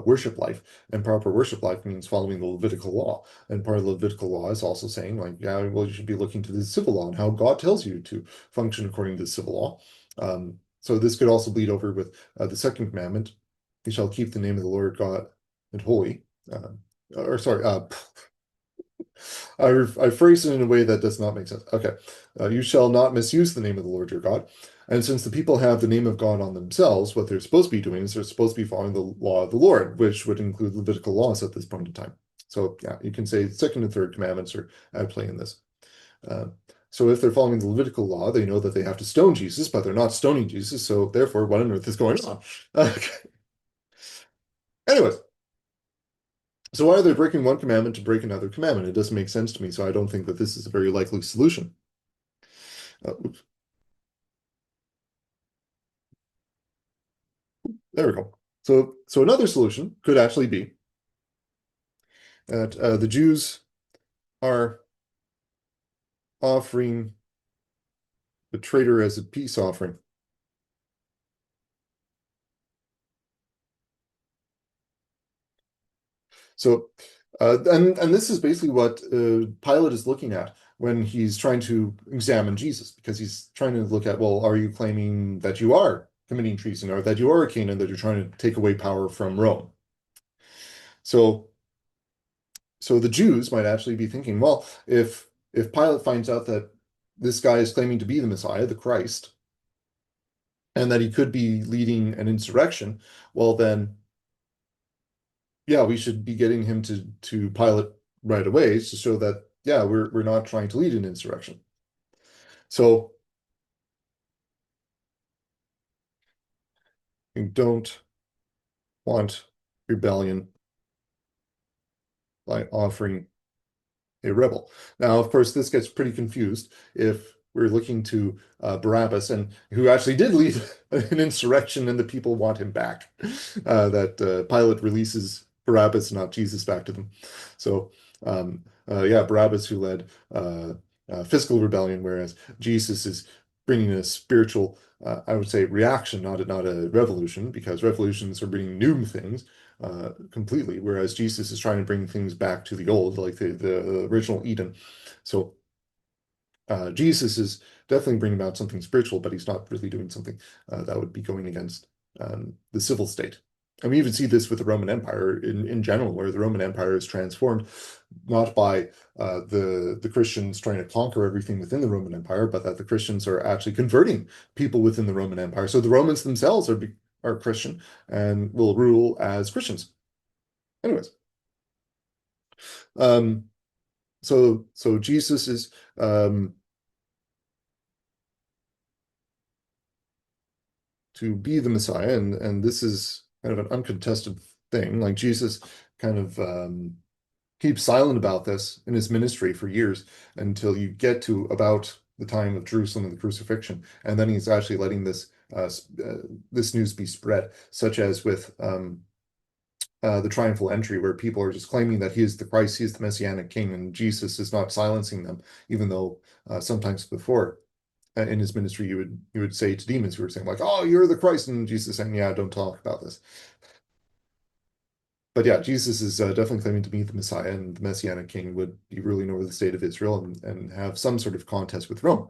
A: worship life, and proper worship life means following the Levitical law. And part of the Levitical law is also saying, like, yeah, well, you should be looking to the civil law and how God tells you to function according to the civil law. So this could also bleed over with the second commandment, you shall keep the name of the Lord God and holy. Or sorry, I phrased it in a way that does not make sense. Okay. You shall not misuse the name of the Lord your God. And since the people have the name of God on themselves, what they're supposed to be doing is they're supposed to be following the law of the Lord, which would include Levitical laws at this point in time. So yeah, you can say second and third commandments are at play in this. Uh, So if they're following the Levitical law, they know that they have to stone Jesus, but they're not stoning Jesus. So therefore, what on earth is going on? Anyways, so why are they breaking one commandment to break another commandment? It doesn't make sense to me. So I don't think that this is a very likely solution. Oops, there we go. So another solution could actually be that the Jews are offering the traitor as a peace offering. So, and this is basically what Pilate is looking at when he's trying to examine Jesus, because he's trying to look at, well, are you claiming that you are committing treason, or that you are a king, and that you're trying to take away power from Rome? So, so the Jews might actually be thinking, well, if Pilate finds out that this guy is claiming to be the Messiah, the Christ, and that he could be leading an insurrection, well, then yeah, we should be getting him to Pilate right away to show that yeah, we're not trying to lead an insurrection. So you don't want rebellion by offering a rebel. Now, of course, this gets pretty confused if we're looking to Barabbas, and who actually did lead an insurrection, and the people want him back. That Pilate releases Barabbas, not Jesus, back to them. So, yeah, Barabbas who led fiscal rebellion, whereas Jesus is bringing a spiritual, I would say, reaction, not a revolution, because revolutions are bringing new things completely, whereas Jesus is trying to bring things back to the old, like the original Eden. So Jesus is definitely bringing about something spiritual, but he's not really doing something that would be going against the civil state. And we even see this with the Roman Empire in general, where the Roman Empire is transformed not by the Christians trying to conquer everything within the Roman Empire, but that the Christians are actually converting people within the Roman Empire. So the Romans themselves are Christian and will rule as Christians. Anyways, um, so Jesus is to be the Messiah, and this is kind of an uncontested thing. Like Jesus kind of keeps silent about this in his ministry for years until you get to about the time of Jerusalem and the crucifixion, and then he's actually letting this news be spread, such as with the Triumphal Entry, where people are just claiming that he is the Christ, he is the Messianic King, and Jesus is not silencing them, even though sometimes before in his ministry you would say to demons who were saying like, "Oh, you're the Christ," and Jesus saying, "Yeah, don't talk about this." But yeah, Jesus is definitely claiming to be the Messiah, and the Messianic King would be ruling over the state of Israel and have some sort of contest with Rome.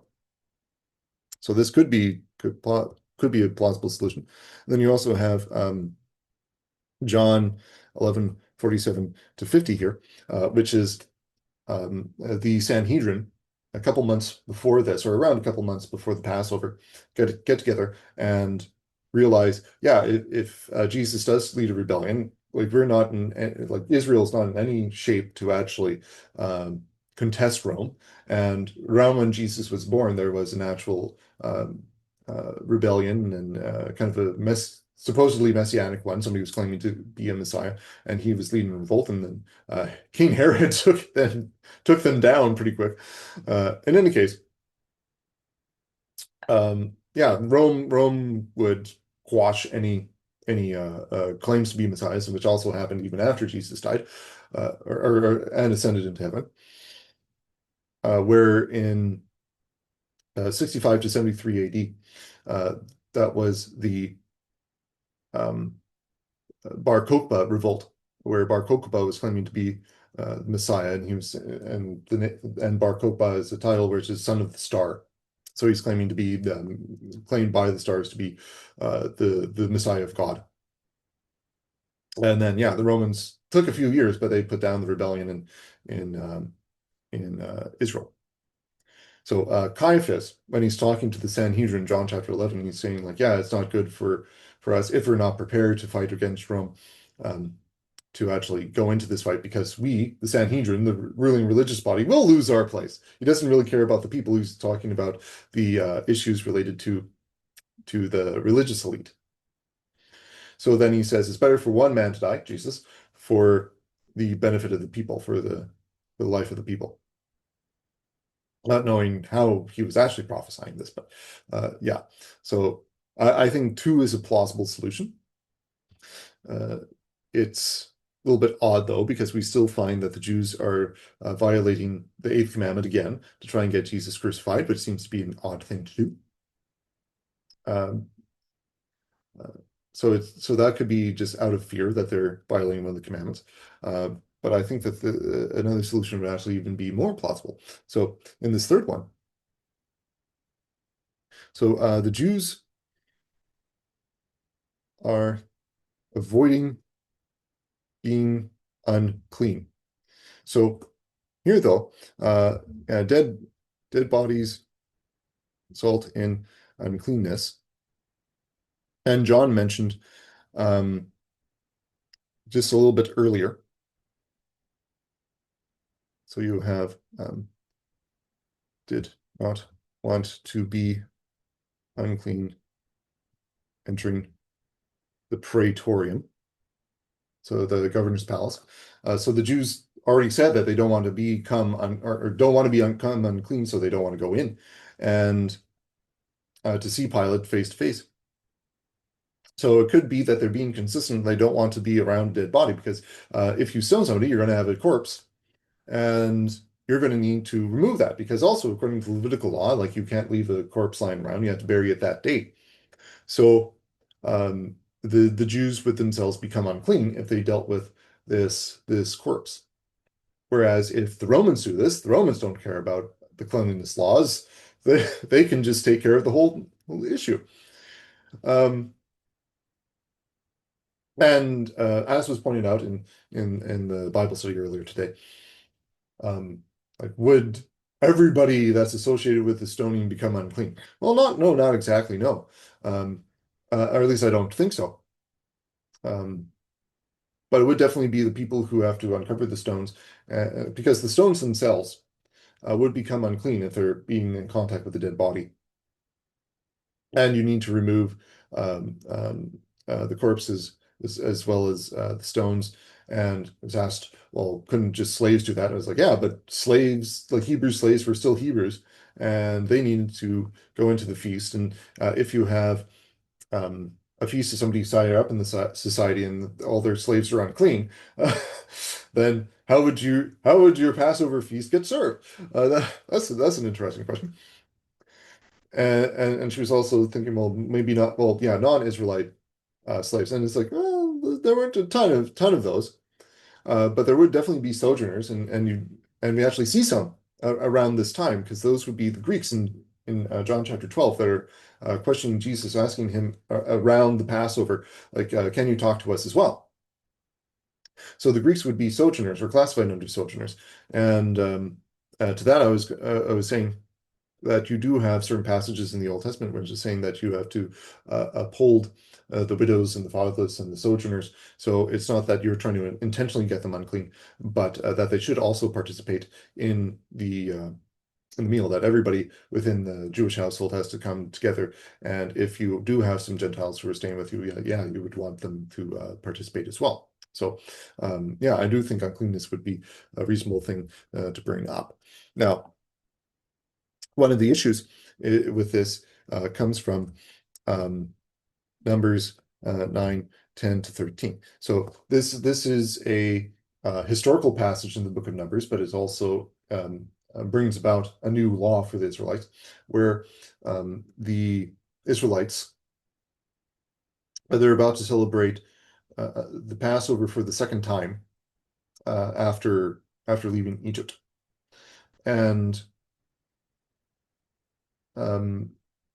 A: So this could be a plausible solution. And then you also have John 11:47 to 50 here, which is the Sanhedrin a couple months before this, or around a couple months before the Passover, get together and realize, yeah, if Jesus does lead a rebellion, like we're not in, like Israel's not in any shape to actually contest Rome. And around when Jesus was born, there was an actual rebellion and kind of a supposedly messianic one. Somebody was claiming to be a Messiah, and he was leading a revolt, and then King Herod took them down pretty quick. In any case, yeah, Rome would quash any claims to be messiahs, which also happened even after Jesus died, and ascended into heaven. Where in 65 to 73 AD, that was the um, Bar Kokhba revolt, where Bar Kokhba was claiming to be Messiah, and and Bar Kokhba is a title which is son of the star. So he's claiming to be claimed by the stars to be the Messiah of God. And then yeah, the Romans took a few years, but they put down the rebellion in Israel. So Caiaphas, when he's talking to the Sanhedrin, John chapter 11, he's saying like, yeah, it's not good for us if we're not prepared to fight against Rome. Um, to actually go into this fight because we, the Sanhedrin, the ruling religious body, will lose our place. He doesn't really care about the people. He's talking about the issues related to the religious elite. So then he says it's better for one man to die, Jesus, for the benefit of the people, for the life of the people. Not knowing how he was actually prophesying this, but yeah. So I think two is a plausible solution. Uh, it's a little bit odd though, because we still find that the Jews are violating the eighth commandment again to try and get Jesus crucified, which seems to be an odd thing to do. Um, uh, so that could be just out of fear that they're violating one of the commandments. Uh, but I think that another solution would actually even be more plausible. So in this third one, so the Jews are avoiding being unclean. So here, though, uh, dead bodies result in uncleanness, and John mentioned um, just a little bit earlier. So you have did not want to be unclean entering the praetorium, so the governor's palace. So the Jews already said that they don't want to become or don't want to become unclean, so they don't want to go in and to see Pilate face to face. So it could be that they're being consistent. They don't want to be around a dead body because if you stone somebody, you're going to have a corpse, and you're going to need to remove that because also according to Levitical law, like you can't leave a corpse lying around. You have to bury it that day. So the Jews would themselves become unclean if they dealt with this corpse. Whereas if the Romans do this, the Romans don't care about the cleanliness laws. They can just take care of the whole issue. Um, and as was pointed out in the Bible study earlier today, um, like would everybody that's associated with the stoning become unclean? Well, not exactly, no. Or at least I don't think so. Um, but it would definitely be the people who have to uncover the stones, because the stones themselves would become unclean if they're being in contact with the dead body. And you need to remove the corpses as well as the stones. And I was asked, well, couldn't just slaves do that? I was like, yeah, but slaves, like Hebrew slaves, were still Hebrews, and they needed to go into the feast. And if you have a feast of somebody higher up in the society and all their slaves are unclean, then how would your Passover feast get served? That's an interesting question. And she was also thinking, well, maybe not, well, yeah, non-Israelite slaves. And it's like, well, there weren't a ton of those. But there would definitely be sojourners, and we actually see some around this time because those would be the Greeks in John chapter 12 that are questioning Jesus, asking him around the Passover, like, can you talk to us as well? So the Greeks would be sojourners or classified under sojourners, and to that I was saying that you do have certain passages in the Old Testament which is saying that you have to uphold the widows and the fatherless and the sojourners. So it's not that you're trying to intentionally get them unclean, but that they should also participate in the meal, that everybody within the Jewish household has to come together. And if you do have some Gentiles who are staying with you, yeah, you would want them to participate as well. So yeah, I do think uncleanness would be a reasonable thing to bring up. Now, one of the issues with this comes from Numbers 9, 10 to 13. So this is a historical passage in the book of Numbers, but it also brings about a new law for the Israelites, where the Israelites they're about to celebrate the Passover for the second time after leaving Egypt. And um,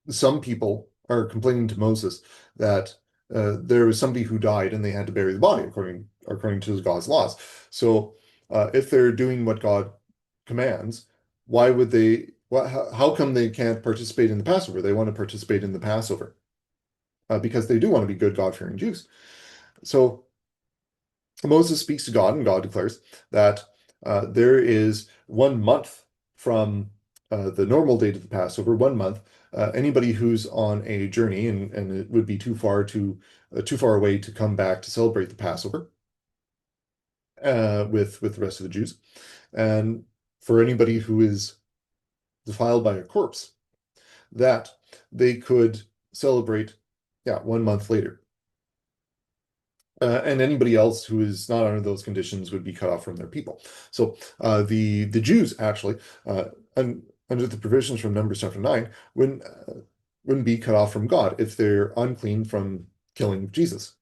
A: some people are complaining to Moses that there was somebody who died and they had to bury the body according to God's laws. So if they're doing what God commands, why would they? How come they can't participate in the Passover? They want to participate in the Passover because they do want to be good God-fearing Jews. So Moses speaks to God, and God declares that there is 1 month from the normal date of the Passover, 1 month. Anybody who's on a journey and it would be too far away to come back to celebrate the Passover with the rest of the Jews, and for anybody who is defiled by a corpse, that they could celebrate, yeah, 1 month later. And anybody else who is not under those conditions would be cut off from their people. So the Jews actually, under the provisions from Numbers chapter 9, wouldn't be cut off from God if they're unclean from killing Jesus.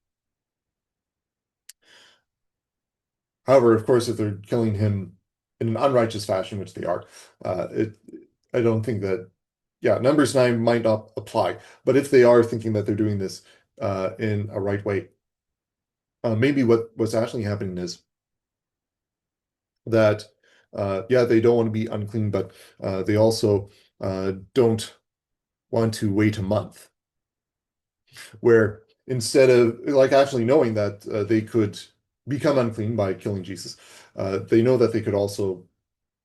A: However, of course, if they're killing him in an unrighteous fashion, which they are, it I don't think that, yeah, Numbers 9 might not apply. But if they are thinking that they're doing this in a right way, maybe what's actually happening is that yeah, they don't want to be unclean, but they also don't want to wait a month, where instead of like actually knowing that they could become unclean by killing Jesus, they know that they could also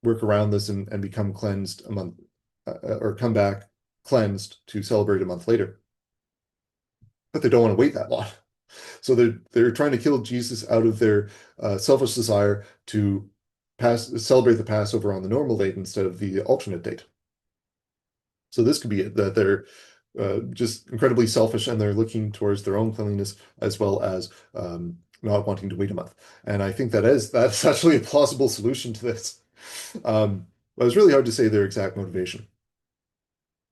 A: work around this and become cleansed a month or come back cleansed to celebrate a month later. But they don't want to wait that long. So they're trying to kill Jesus out of their selfish desire to celebrate the Passover on the normal date instead of the alternate date. So this could be it, that they're just incredibly selfish and they're looking towards their own cleanliness as well as not wanting to wait a month. And I think that's actually a plausible solution to this. But it's really hard to say their exact motivation.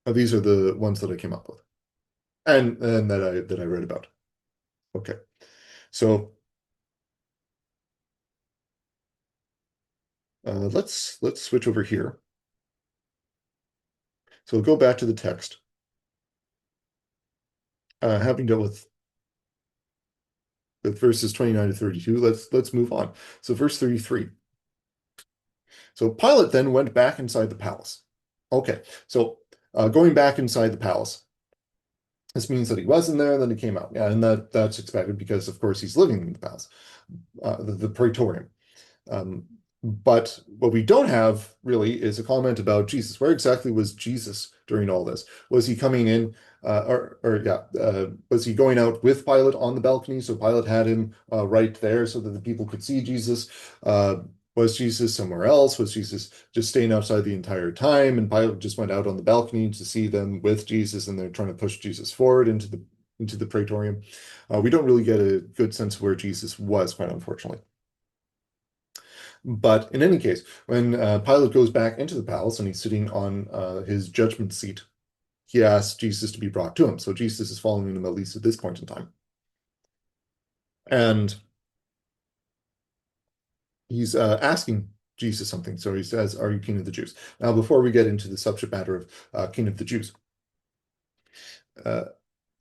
A: These are the ones that I came up with and that I read about. Okay, so let's switch over here. So we'll go back to the text. Having dealt with verses 29 to 32, let's move on. So verse 33. So Pilate then went back inside the palace. Okay, so going back inside the palace, this means that he was in there, and then he came out. Yeah, and that's expected because, of course, he's living in the palace, the praetorium. But what we don't have really is a comment about Jesus. Where exactly was Jesus during all this? Was he coming in, was he going out with Pilate on the balcony? So Pilate had him right there so that the people could see Jesus. Was Jesus somewhere else? Was Jesus just staying outside the entire time? And Pilate just went out on the balcony to see them with Jesus, and they're trying to push Jesus forward into the praetorium. We don't really get a good sense of where Jesus was, quite unfortunately. But in any case, when Pilate goes back into the palace and he's sitting on his judgment seat, he asks Jesus to be brought to him. So Jesus is following him at least at this point in time. And he's asking Jesus something. So he says, "Are you king of the Jews?" Now, before we get into the subject matter of king of the Jews, uh,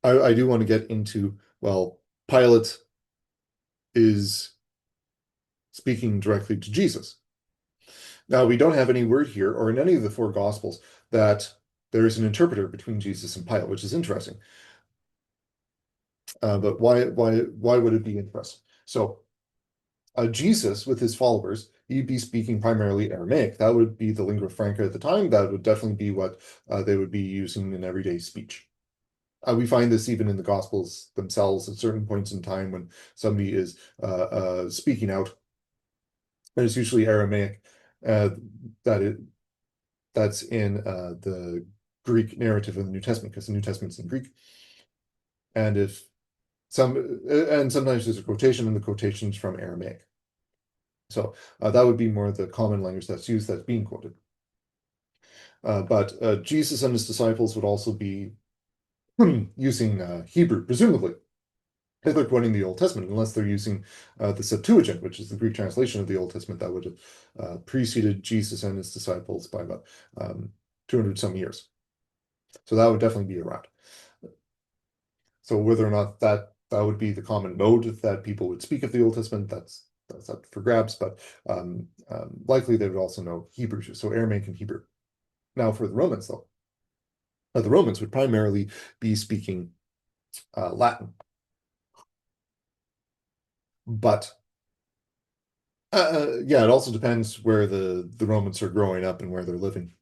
A: I do want to get into, well, Pilate is speaking directly to Jesus. Now, we don't have any word here or in any of the four Gospels that there is an interpreter between Jesus and Pilate, which is interesting. But why would it be interesting? So Jesus, with his followers, he'd be speaking primarily Aramaic. That would be the lingua franca at the time. That would definitely be what they would be using in everyday speech. We find this even in the Gospels themselves at certain points in time when somebody is speaking out. And it's usually Aramaic uh, that it that's in the Greek narrative of the New Testament, because the New Testament's in Greek. And if some and sometimes there's a quotation, and the quotation's from Aramaic. So that would be more the common language that's used that's being quoted. But Jesus and his disciples would also be using Hebrew, presumably, if they're quoting the Old Testament, unless they're using the Septuagint, which is the Greek translation of the Old Testament that would have preceded Jesus and his disciples by about 200 some years. So that would definitely be around. So whether or not that would be the common mode that people would speak of the Old Testament, that's up for grabs, but likely they would also know Hebrew, so Aramaic and Hebrew. Now for the Romans, though, the Romans would primarily be speaking Latin, but Yeah, it also depends where the Romans are growing up and where they're living.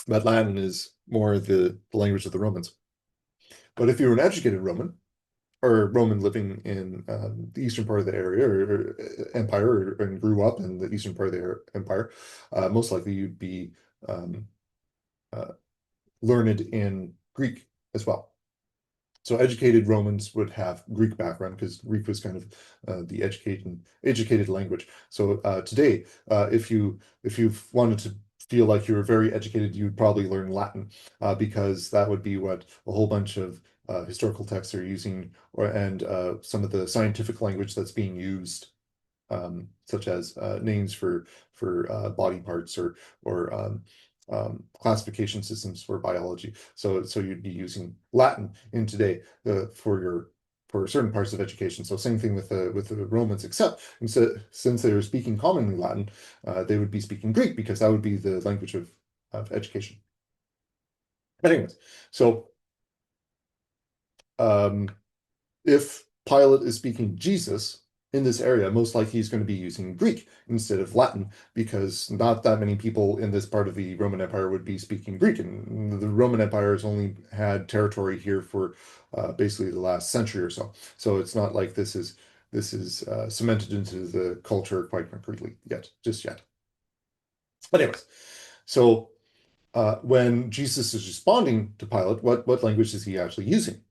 A: But Latin is more the language of the Romans. But if you're an educated Roman, or Roman living in the eastern part of the area or empire, and grew up in the eastern part of the empire, most likely you'd be um, uh, learned in Greek as well. So educated Romans would have Greek background because Greek was kind of the educated language. So today, if you wanted to feel like you were very educated, you'd probably learn Latin because that would be what a whole bunch of historical texts are using, or and some of the scientific language that's being used, such as names for body parts or classification systems for biology. So you'd be using Latin in today for certain parts of education. So same thing with the Romans, except instead, since they were speaking commonly Latin, they would be speaking Greek because that would be the language of education. Anyways, so um, if Pilate is speaking Jesus in this area, most likely he's going to be using Greek instead of Latin because not that many people in this part of the Roman Empire would be speaking Greek. And the Roman Empire has only had territory here for basically the last century or so. So it's not like this is cemented into the culture quite concretely yet, just yet. But anyways, so when Jesus is responding to Pilate, what language is he actually using?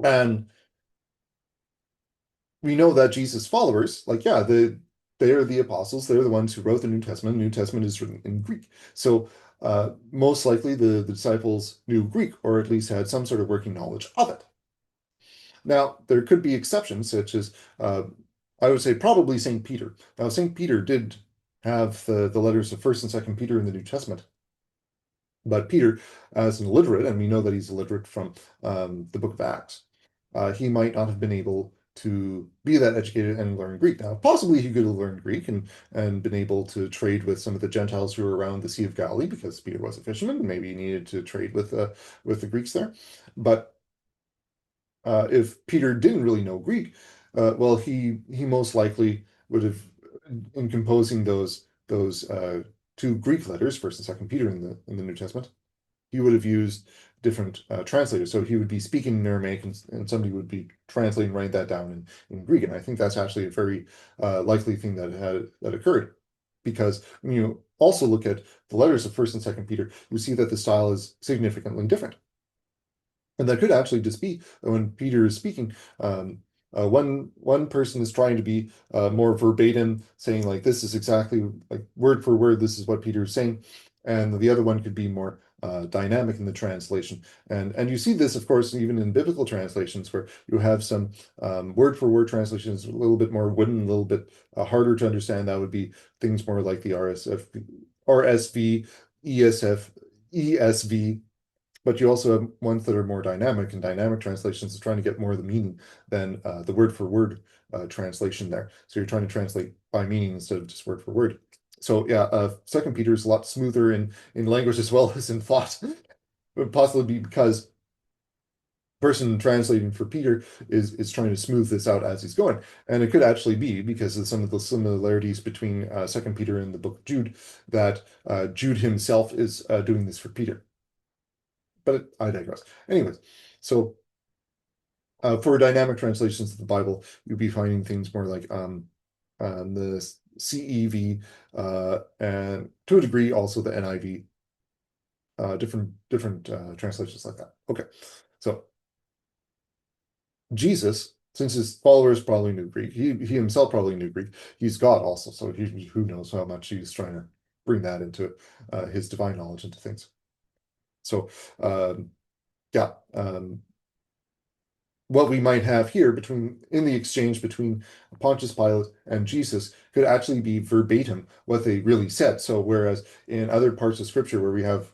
A: And we know that Jesus followers, like, yeah, they are the apostles. They're the ones who wrote the New Testament. The New Testament is written in Greek. So most likely the disciples knew Greek, or at least had some sort of working knowledge of it. Now, there could be exceptions, such as I would say probably St. Peter. Now, St. Peter did have the letters of First and Second Peter in the New Testament. But Peter, as an illiterate, and we know that he's illiterate from the book of Acts, he might not have been able to be that educated and learn Greek. Now, possibly he could have learned Greek and been able to trade with some of the Gentiles who were around the Sea of Galilee because Peter was a fisherman. Maybe he needed to trade with the Greeks there. But if Peter didn't really know Greek, well, he most likely would have, in composing those two Greek letters, First and Second Peter in the New Testament, he would have used different translators. So he would be speaking in Aramaic, and somebody would be translating, write that down in Greek. And I think that's actually a very likely thing that occurred, because when you also look at the letters of First and Second Peter, you see that the style is significantly different. And that could actually just be when Peter is speaking, one person is trying to be more verbatim, saying like this is exactly like word for word, this is what Peter is saying, and the other one could be more dynamic in the translation. And you see this, of course, even in biblical translations, where you have some word for word translations a little bit more wooden, a little bit harder to understand. That would be things more like the RSV, ESF, ESV, but you also have ones that are more dynamic, and dynamic translations is trying to get more of the meaning than the word for word translation there. So you're trying to translate by meaning instead of just word for word. So yeah, Second Peter is a lot smoother in language as well as in thought, but possibly because person translating for Peter is trying to smooth this out as he's going. And it could actually be because of some of the similarities between Second Peter and the book of Jude, that Jude himself is doing this for Peter. But I digress. Anyways, so for dynamic translations of the Bible, you'll be finding things more like the CEV, and to a degree also the NIV, different translations like that. Okay, so Jesus, since his followers probably knew Greek, he himself probably knew Greek. He's God also, so who knows how much he's trying to bring that into his divine knowledge into things. So yeah. What we might have here in the exchange between Pontius Pilate and Jesus could actually be verbatim what they really said. So whereas in other parts of scripture where we have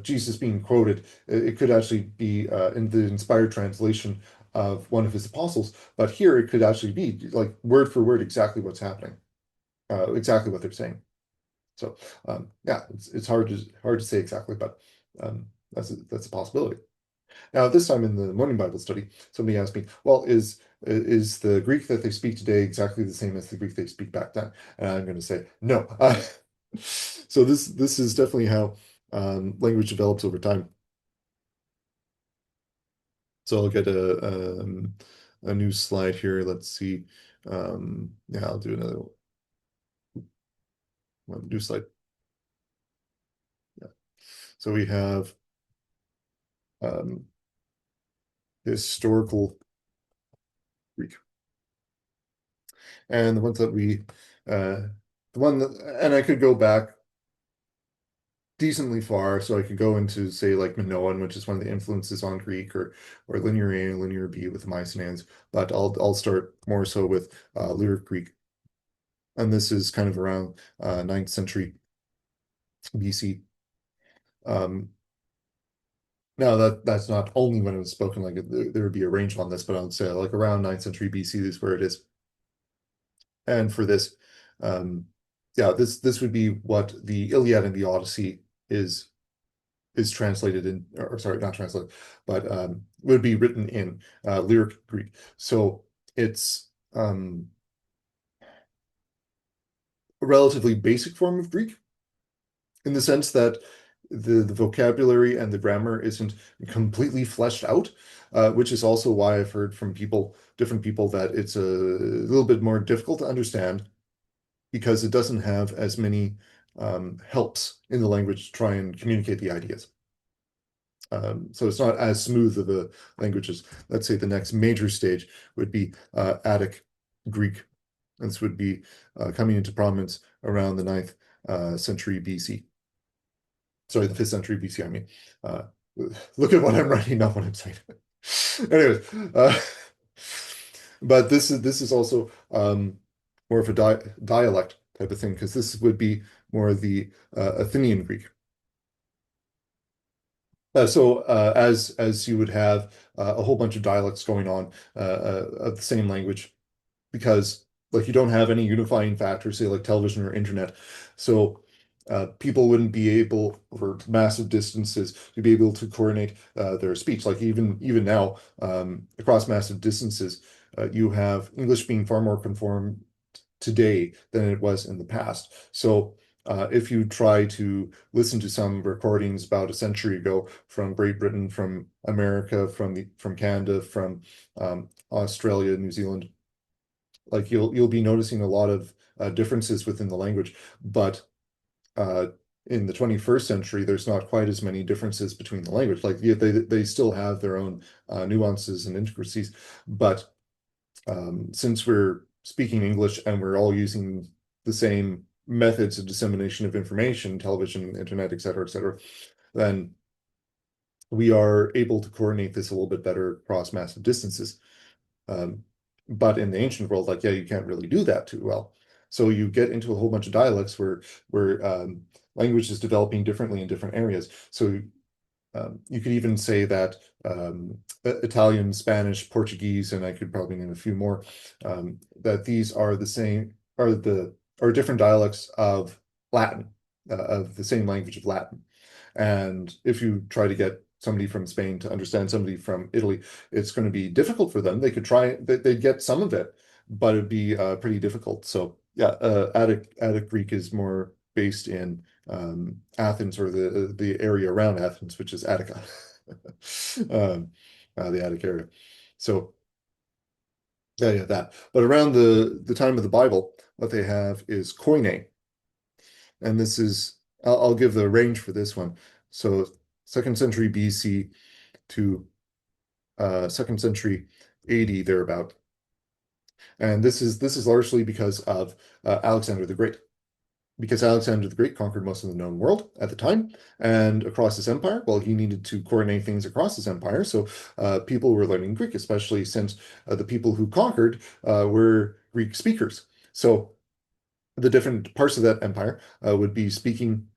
A: Jesus being quoted, it could actually be in the inspired translation of one of his apostles, but here it could actually be like word for word exactly what's happening, exactly what they're saying. So yeah, it's hard to say exactly, but that's a possibility. Now, this time in the morning Bible study, somebody asked me, well, is the Greek that they speak today exactly the same as the Greek they speak back then? And I'm going to say no. So this is definitely how language develops over time. So I'll get a new slide here. Let's see. Yeah, I'll do another one. New slide. Yeah. So we have um, historical Greek, and the ones that the one that, and I could go back decently far, so I could go into say like Minoan, which is one of the influences on Greek, or Linear A and Linear B with the Mycenaeans. But I'll start more so with Lyric Greek, and this is kind of around 9th century BC. Um, Now that's not only when it was spoken, like there would be a range on this, but I would say like around 9th century BC is where it is. And for this, um, yeah, this would be what the Iliad and the Odyssey is translated in, or sorry, not translated, but would be written in Lyric Greek. So it's a relatively basic form of Greek in the sense that the vocabulary and the grammar isn't completely fleshed out, which is also why I've heard from different people, that it's a little bit more difficult to understand because it doesn't have as many helps in the language to try and communicate the ideas. So it's not as smooth of a language as, let's say, the next major stage would be Attic Greek. And this would be coming into prominence around the 9th century BC. Sorry, the 5th century BC, I mean. Uh, look at what I'm writing, not what I'm saying. Anyways, but this is also more of a dialect type of thing, because this would be more of the Athenian Greek. So as you would have a whole bunch of dialects going on of the same language, because like you don't have any unifying factor, say like television or internet. So people wouldn't be able, over massive distances, to be able to coordinate their speech. Like even now, across massive distances, you have English being far more conformed today than it was in the past. So if you try to listen to some recordings about a century ago from Great Britain, from America, from Canada, from Australia, New Zealand, like you'll be noticing a lot of differences within the language, but uh, in the 21st century, there's not quite as many differences between the language. Like yeah, they still have their own nuances and intricacies, but since we're speaking English and we're all using the same methods of dissemination of information, television, internet, et cetera, then we are able to coordinate this a little bit better across massive distances. Um, but in the ancient world, like, yeah, you can't really do that too well. So you get into a whole bunch of dialects where language is developing differently in different areas. So you could even say that Italian, Spanish, Portuguese, and I could probably name a few more, that these are the same, are different dialects of Latin, of the same language of Latin. And if you try to get somebody from Spain to understand somebody from Italy, it's going to be difficult for them. They could try, they'd get some of it, but it'd be pretty difficult. So yeah, Attic Greek is more based in Athens, or the area around Athens, which is Attica, the Attic area. So yeah, that. But around the time of the Bible, what they have is Koine, and this is, I'll give the range for this one. So 2nd century BC to 2nd century AD thereabout. And this is largely because of Alexander the Great. Because Alexander the Great conquered most of the known world at the time, and across his empire, well, he needed to coordinate things across his empire. So people were learning Greek, especially since the people who conquered were Greek speakers. So the different parts of that empire would be speaking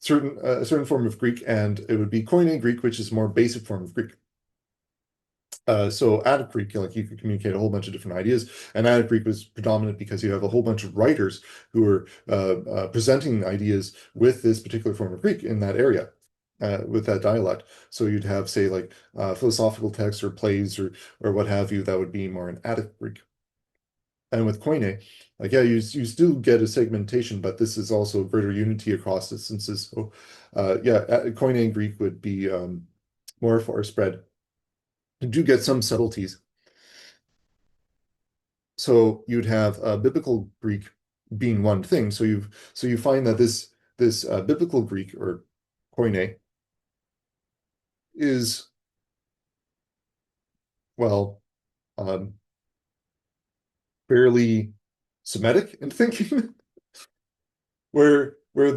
A: a certain form of Greek, and it would be Koine Greek, which is a more basic form of Greek. So Attic Greek, like you could communicate a whole bunch of different ideas, and Attic Greek was predominant because you have a whole bunch of writers who are presenting ideas with this particular form of Greek in that area. with that dialect. So you'd have, say, like philosophical texts or plays or what have you, that would be more in Attic Greek. And with Koine, like yeah, you still get a segmentation, but this is also greater unity across distances. So yeah, Koine Greek would be more far spread. You do get some subtleties. So you'd have biblical Greek being one thing. So you find that this biblical Greek or Koine is well um, fairly Semitic in thinking, where where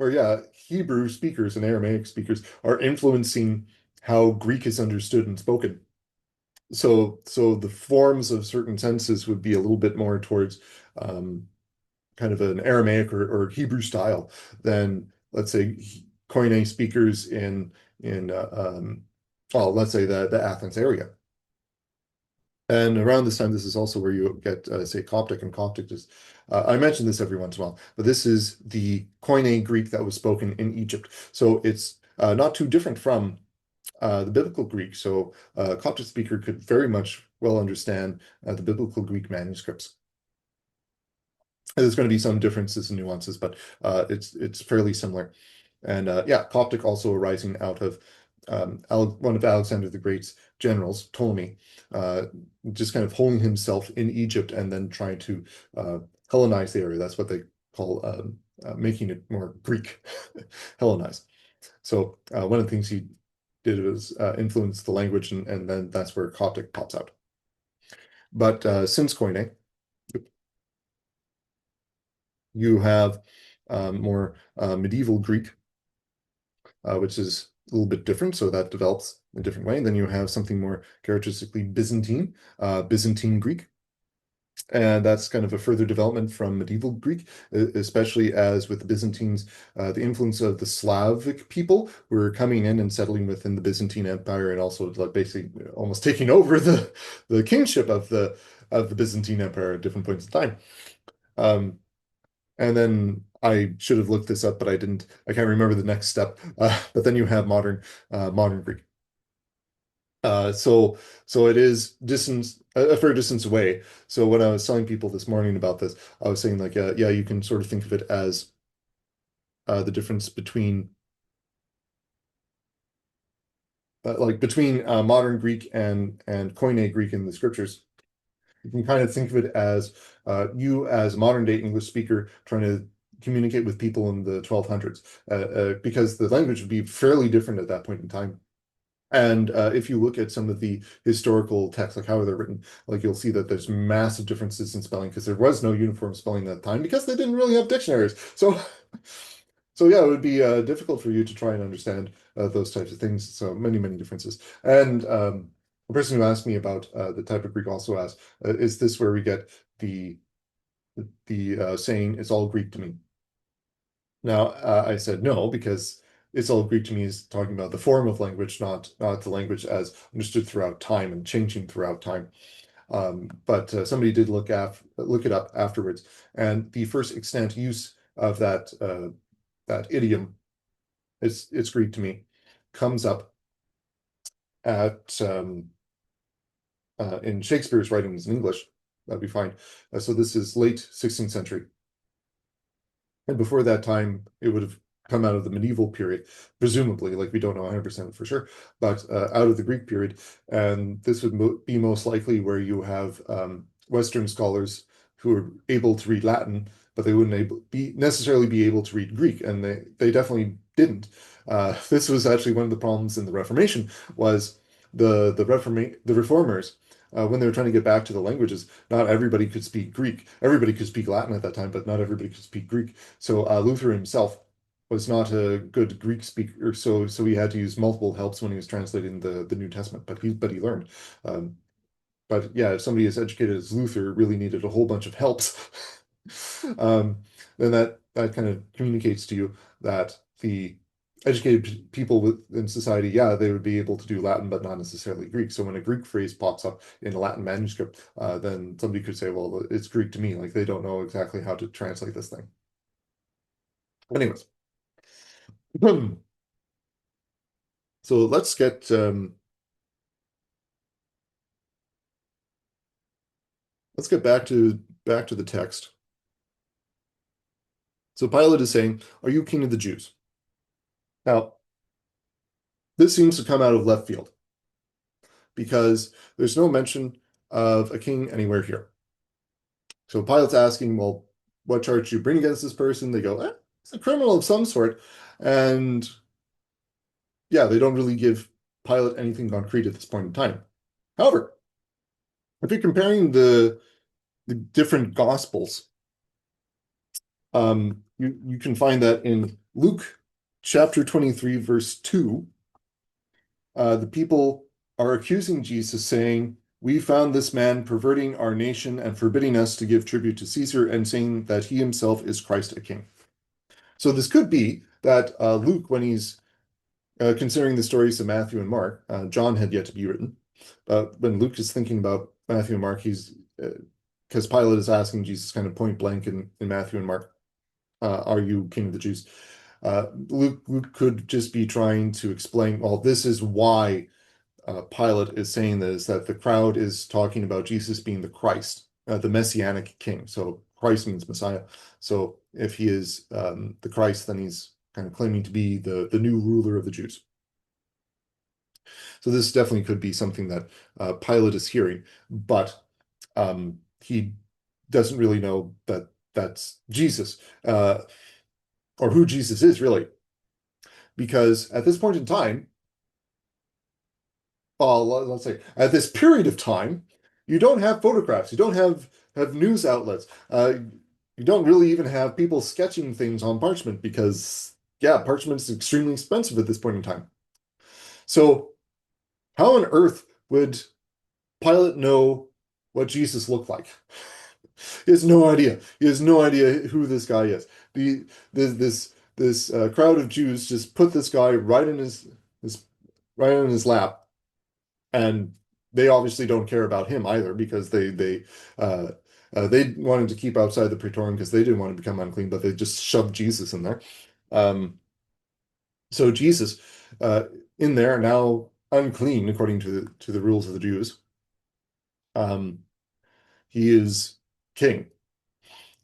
A: yeah, Hebrew speakers and Aramaic speakers are influencing how Greek is understood and spoken. So the forms of certain senses would be a little bit more towards um, kind of an Aramaic or Hebrew style than, let's say, Koine speakers in well, let's say the Athens area. And around this time, this is also where you get, say, Coptic, and Coptic is, I mention this every once in a while, but this is the Koine Greek that was spoken in Egypt. So it's not too different from the biblical Greek. So a Coptic speaker could very much well understand the biblical Greek manuscripts. There's going to be some differences and nuances, but it's fairly similar. And yeah, Coptic also arising out of one of Alexander the Great's generals, Ptolemy, uh, just kind of holding himself in Egypt and then trying to uh, Hellenize the area. That's what they call making it more Greek, Hellenized. So one of the things he did was influence the language, and then that's where Coptic pops out. But since Koine, you have more medieval Greek, which is a little bit different, so that develops a different way. And then you have something more characteristically Byzantine, Byzantine Greek. And that's kind of a further development from medieval Greek, especially as with the Byzantines, the influence of the Slavic people were coming in and settling within the Byzantine Empire, and also like basically almost taking over the kingship of the Byzantine Empire at different points in time. Um, and then I should have looked this up, but I didn't. I can't remember the next step. But then you have modern Greek. So it is distance a fair distance away. So when I was telling people this morning about this, I was saying like, yeah, you can sort of think of it as the difference between like between modern Greek and Koine Greek in the scriptures. You can kind of think of it as you as a modern day English speaker trying to communicate with people in the 1200s, because the language would be fairly different at that point in time. And if you look at some of the historical texts, like how they're written, like you'll see that there's massive differences in spelling because there was no uniform spelling at the time because they didn't really have dictionaries. So, so yeah, it would be difficult for you to try and understand those types of things. So many differences. And the person who asked me about the type of Greek also asked, "Is this where we get the saying it's all Greek to me?" Now, I said no, because it's all Greek to me is talking about the form of language, not the language as understood throughout time and changing throughout time. But somebody did look it up afterwards, and the first extant use of that idiom, it's Greek to me, comes up at in Shakespeare's writings in English that we find. So this is late 16th century. And before that time, it would have come out of the medieval period, presumably, like we don't know 100% for sure, but out of the Greek period. And this would be most likely where you have Western scholars who are able to read Latin, but they wouldn't necessarily be able to read Greek, and they definitely didn't. This was actually one of the problems in the Reformation was the reformers. When they were trying to get back to the languages, not everybody could speak Greek. Everybody could speak Latin at that time, but not everybody could speak Greek. So Luther himself was not a good Greek speaker, so he had to use multiple helps when he was translating the New Testament. But he learned. Um, but yeah, if somebody as educated as Luther really needed a whole bunch of helps, um, then that kind of communicates to you that the educated people in society, yeah, they would be able to do Latin, but not necessarily Greek. So when a Greek phrase pops up in a Latin manuscript, then somebody could say, well, it's Greek to me. Like they don't know exactly how to translate this thing. Anyways, So let's get back to the text. So Pilate is saying, "Are you king of the Jews?" Now, this seems to come out of left field because there's no mention of a king anywhere here. So Pilate's asking, "Well, what charge do you bring against this person?" They go, "It's a criminal of some sort," and yeah, they don't really give Pilate anything concrete at this point in time. However, if you're comparing the different gospels, you can find that in Luke chapter 23, verse 2, the people are accusing Jesus, saying, "We found this man perverting our nation and forbidding us to give tribute to Caesar, and saying that he himself is Christ a king." So this could be that Luke, when he's considering the stories of Matthew and Mark, John had yet to be written. But when Luke is thinking about Matthew and Mark, he's because Pilate is asking Jesus kind of point blank in Matthew and Mark, "Are you king of the Jews?" Luke could just be trying to explain, well, this is why Pilate is saying this, that the crowd is talking about Jesus being the Christ, the Messianic king. So Christ means Messiah. So if he is the Christ, then he's kind of claiming to be the new ruler of the Jews. So this definitely could be something that Pilate is hearing, but he doesn't really know that that's Jesus, or who Jesus is really, because at this point in time, let's say at this period of time, you don't have photographs, you don't have news outlets, you don't really even have people sketching things on parchment because, yeah, parchment is extremely expensive at this point in time. So how on earth would Pilate know what Jesus looked like? He has no idea. He has no idea who this guy is. This crowd of Jews just put this guy his right in his lap, and they obviously don't care about him either because uh, they wanted to keep outside the Praetorium because they didn't want to become unclean, but they just shoved Jesus in there. Um, so Jesus, uh, in there now unclean according to the rules of the Jews, um, he is king,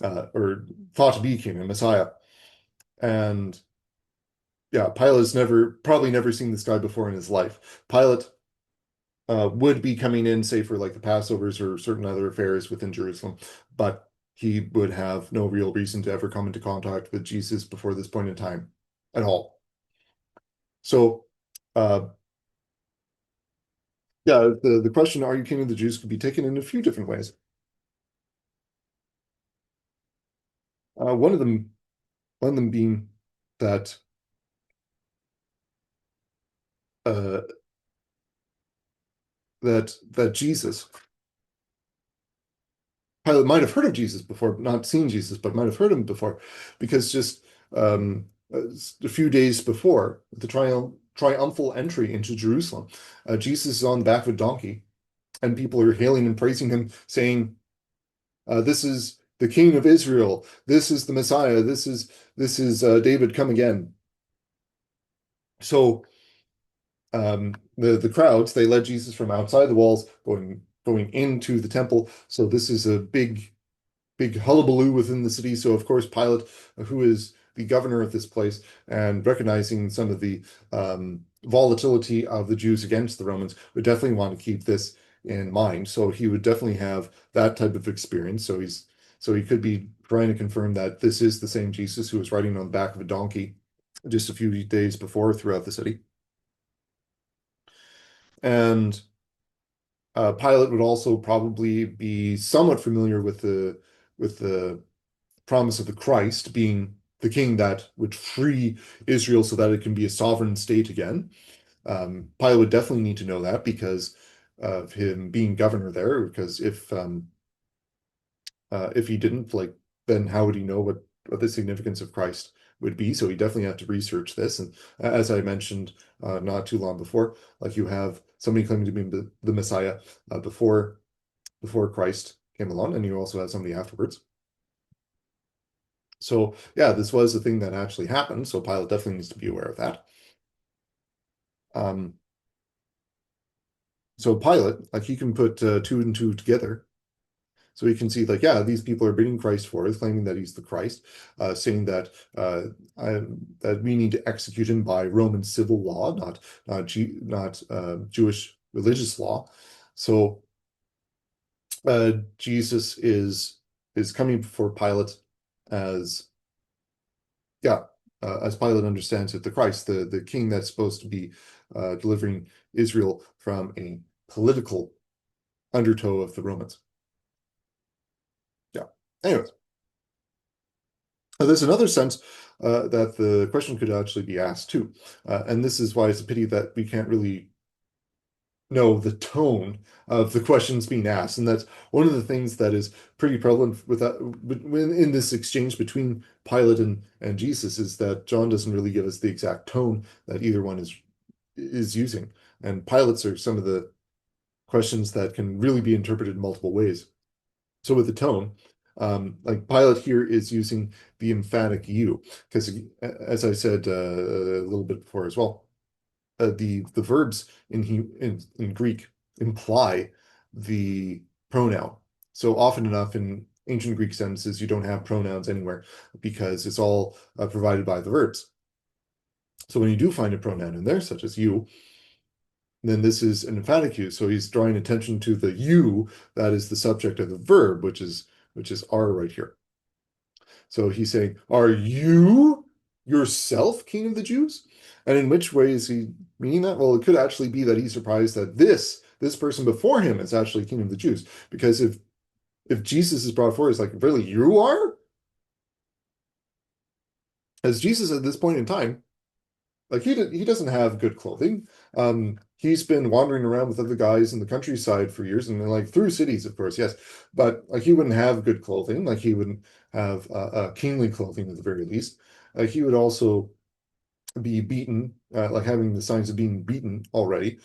A: or thought to be king, a Messiah. And yeah, Pilate's probably never seen this guy before in his life. Pilate would be coming in, say, for like the Passovers or certain other affairs within Jerusalem, but he would have no real reason to ever come into contact with Jesus before this point in time at all. So, uh, yeah, the question, "Are you king of the Jews?" could be taken in a few different ways. One of them being that uh, that Jesus, Pilate might have heard of Jesus before, not seen Jesus, but might have heard him before, because just um, a few days before the triumphal entry into Jerusalem, Jesus is on the back of a donkey, and people are hailing and praising him, saying, "This is the King of Israel. This is the Messiah. This is David come again." So the crowds, they led Jesus from outside the walls, going into the temple. So this is a big hullabaloo within the city. So of course Pilate, who is the governor of this place, and recognizing some of the volatility of the Jews against the Romans, would definitely want to keep this in mind. So he would definitely have that type of experience. So he could be trying to confirm that this is the same Jesus who was riding on the back of a donkey just a few days before throughout the city. And Pilate would also probably be somewhat familiar with the promise of the Christ being the king that would free Israel so that it can be a sovereign state again. Pilate would definitely need to know that because of him being governor there. Because if he didn't, like, then how would he know what the significance of Christ would be? So he definitely had to research this. And as I mentioned not too long before, like, you have somebody claiming to be the Messiah before Christ came along, and you also have somebody afterwards. So yeah, this was a thing that actually happened. So Pilate definitely needs to be aware of that. Um, so Pilate, like he can put two and two together. So he can see, like, yeah, these people are bringing Christ forth, claiming that he's the Christ, saying that that we need to execute him by Roman civil law, not Jewish religious law. So Jesus is coming before Pilate as yeah, as Pilate understands it, the Christ, the king that's supposed to be delivering Israel from a political undertow of the Romans. Yeah. Anyways, there's another sense that the question could actually be asked too, and this is why it's a pity that we can't really know the tone of the questions being asked, and that's one of the things that is pretty prevalent with that when in this exchange between Pilate and Jesus is that John doesn't really give us the exact tone that either one is using, and Pilate's are some of the questions that can really be interpreted in multiple ways. So with the tone, like Pilate here is using the emphatic you, because as I said a little bit before as well, the verbs in Greek imply the pronoun. So often enough in ancient Greek sentences, you don't have pronouns anywhere because it's all provided by the verbs. So when you do find a pronoun in there, such as you, then this is an emphatic you. So he's drawing attention to the you that is the subject of the verb, which is are right here. So he's saying, "Are you yourself king of the Jews?" And in which way is he meaning that? Well, it could actually be that he's surprised that this person before him is actually king of the Jews. Because if Jesus is brought forward, it's like, really, you are? As Jesus at this point in time, like he doesn't have good clothing. He's been wandering around with other guys in the countryside for years, and like through cities, of course, yes. But like he wouldn't have good clothing. Like he wouldn't have kingly clothing at the very least. He would also be beaten, like having the signs of being beaten already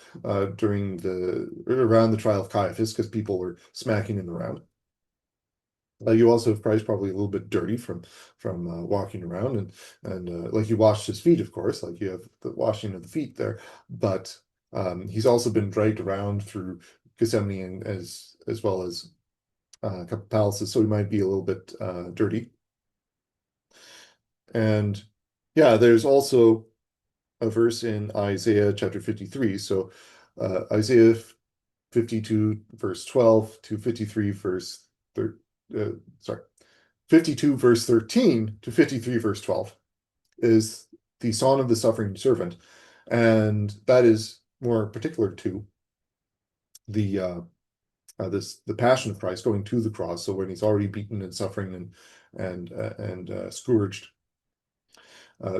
A: during the around the trial of Caiaphas because people were smacking him around. You also have Christ probably a little bit dirty from walking around and like you washed his feet, of course, like you have the washing of the feet there, but he's also been dragged around through Gethsemane and as well as a couple palaces, so he might be a little bit dirty. And yeah, there's also a verse in Isaiah chapter 53. So Isaiah 52 verse 12 to 53 verse sorry, 52 verse 13 to 53 verse 12 is the song of the suffering servant. And that is more particular to the the passion of Christ going to the cross. So when he's already beaten and suffering and scourged.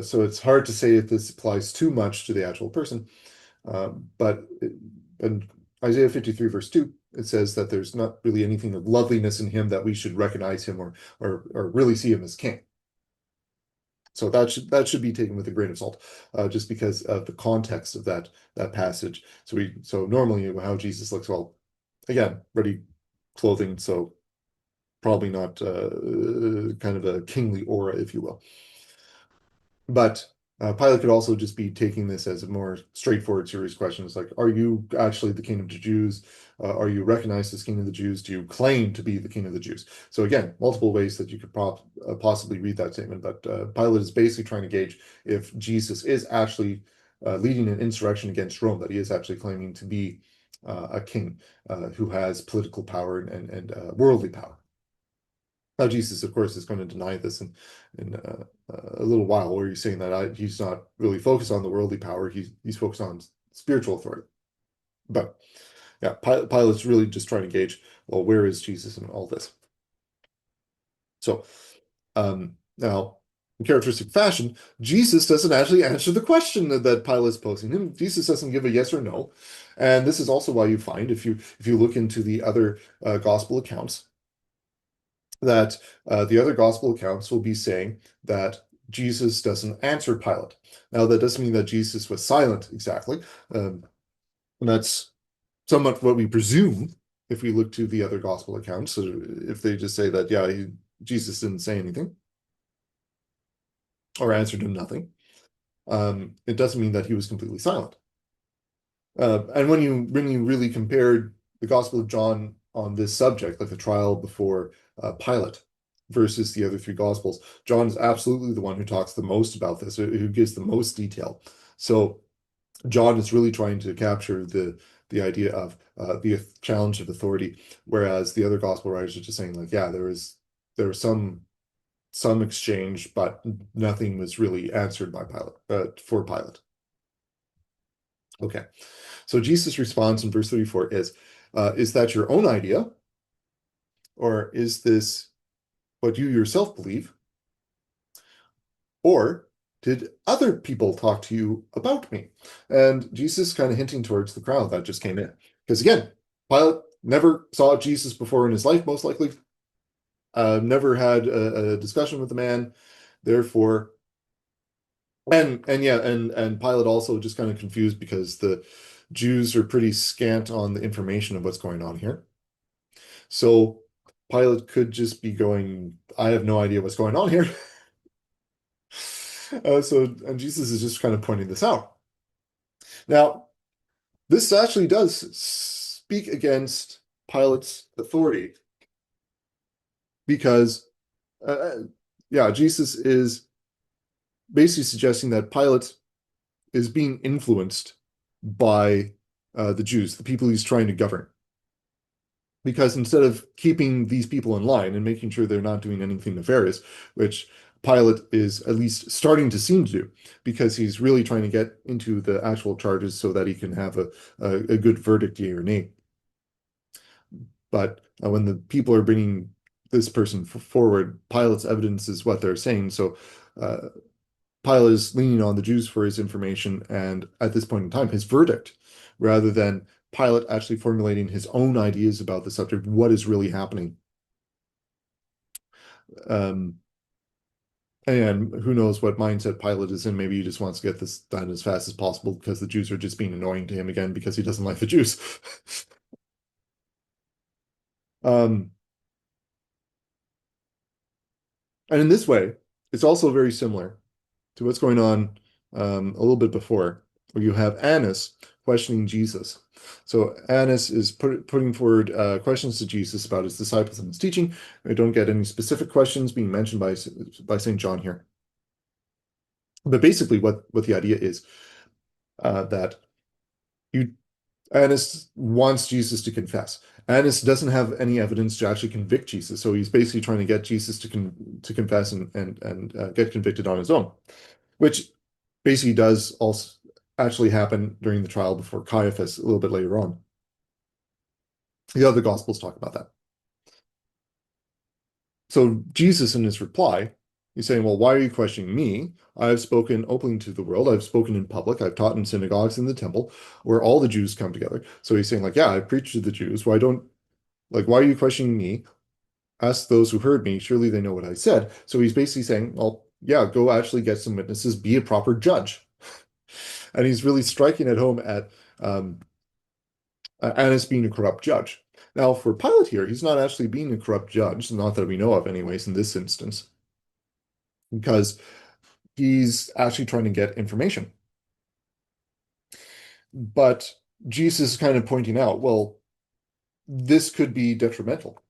A: So it's hard to say if this applies too much to the actual person. But in Isaiah 53 verse 2, it says that there's not really anything of loveliness in him that we should recognize him or really see him as king. So that should be taken with a grain of salt, just because of the context of that passage. So normally how Jesus looks, well, again, ready clothing, so probably not kind of a kingly aura, if you will. But Pilate could also just be taking this as a more straightforward, serious question. It's like, are you actually the king of the Jews? Are you recognized as king of the Jews? Do you claim to be the king of the Jews? So again, multiple ways that you could possibly read that statement. But Pilate is basically trying to gauge if Jesus is actually leading an insurrection against Rome, that he is actually claiming to be a king who has political power and worldly power. Now, Jesus, of course, is going to deny this in a little while, where he's saying that he's not really focused on the worldly power. He's focused on spiritual authority. But yeah, Pilate's really just trying to gauge, well, where is Jesus in all this? So now, in characteristic fashion, Jesus doesn't actually answer the question that Pilate's posing him. Jesus doesn't give a yes or no. And this is also why you find, if you look into the other gospel accounts, that the other gospel accounts will be saying that Jesus doesn't answer Pilate. Now, that doesn't mean that Jesus was silent exactly. And that's somewhat what we presume if we look to the other gospel accounts. So if they just say that, yeah, Jesus didn't say anything or answered him nothing, it doesn't mean that he was completely silent. And when you really compared the Gospel of John on this subject, like the trial before Pilate versus the other three Gospels, John is absolutely the one who talks the most about this, who gives the most detail. So John is really trying to capture the idea of the challenge of authority, whereas the other Gospel writers are just saying like, yeah, there was some exchange, but nothing was really answered by Pilate for Pilate. Okay. So Jesus' response in verse 34 is that your own idea, or is this what you yourself believe? Or did other people talk to you about me? And Jesus kind of hinting towards the crowd that just came in. Because again, Pilate never saw Jesus before in his life, most likely, never had a discussion with the man. Therefore, and yeah, and Pilate also just kind of confused because the Jews are pretty scant on the information of what's going on here. So Pilate could just be going, I have no idea what's going on here. And Jesus is just kind of pointing this out. Now, this actually does speak against Pilate's authority because, uh, yeah, Jesus is basically suggesting that Pilate is being influenced by the Jews, the people he's trying to govern. Because instead of keeping these people in line and making sure they're not doing anything nefarious, which Pilate is at least starting to seem to do, because he's really trying to get into the actual charges so that he can have a good verdict, yea or nay. But when the people are bringing this person forward, Pilate's evidence is what they're saying. So uh, Pilate is leaning on the Jews for his information and at this point in time, his verdict, rather than Pilate actually formulating his own ideas about the subject, what is really happening. Um, and who knows what mindset Pilate is in. Maybe he just wants to get this done as fast as possible because the Jews are just being annoying to him again because he doesn't like the Jews. Um, and in this way, it's also very similar to what's going on a little bit before, where you have Annas questioning Jesus. So Annas is putting forward questions to Jesus about his disciples and his teaching. We don't get any specific questions being mentioned by St. John here. But basically, what the idea is that you Annas wants Jesus to confess. Annas doesn't have any evidence to actually convict Jesus, so he's basically trying to get Jesus to confess and get convicted on his own, which basically does also actually happen during the trial before Caiaphas a little bit later on. The other Gospels talk about that. So Jesus, in his reply, he's saying, "Well, why are you questioning me? I've spoken openly to the world. I've spoken in public. I've taught in synagogues in the temple, where all the Jews come together." So he's saying, like, "Yeah, I preached to the Jews. Why are you questioning me? Ask those who heard me. Surely they know what I said." So he's basically saying, "Well, yeah, go actually get some witnesses. Be a proper judge." And he's really striking at home at um, Annas being a corrupt judge. Now, for Pilate here, he's not actually being a corrupt judge, not that we know of, anyways, in this instance, because he's actually trying to get information. But Jesus is kind of pointing out, well, this could be detrimental,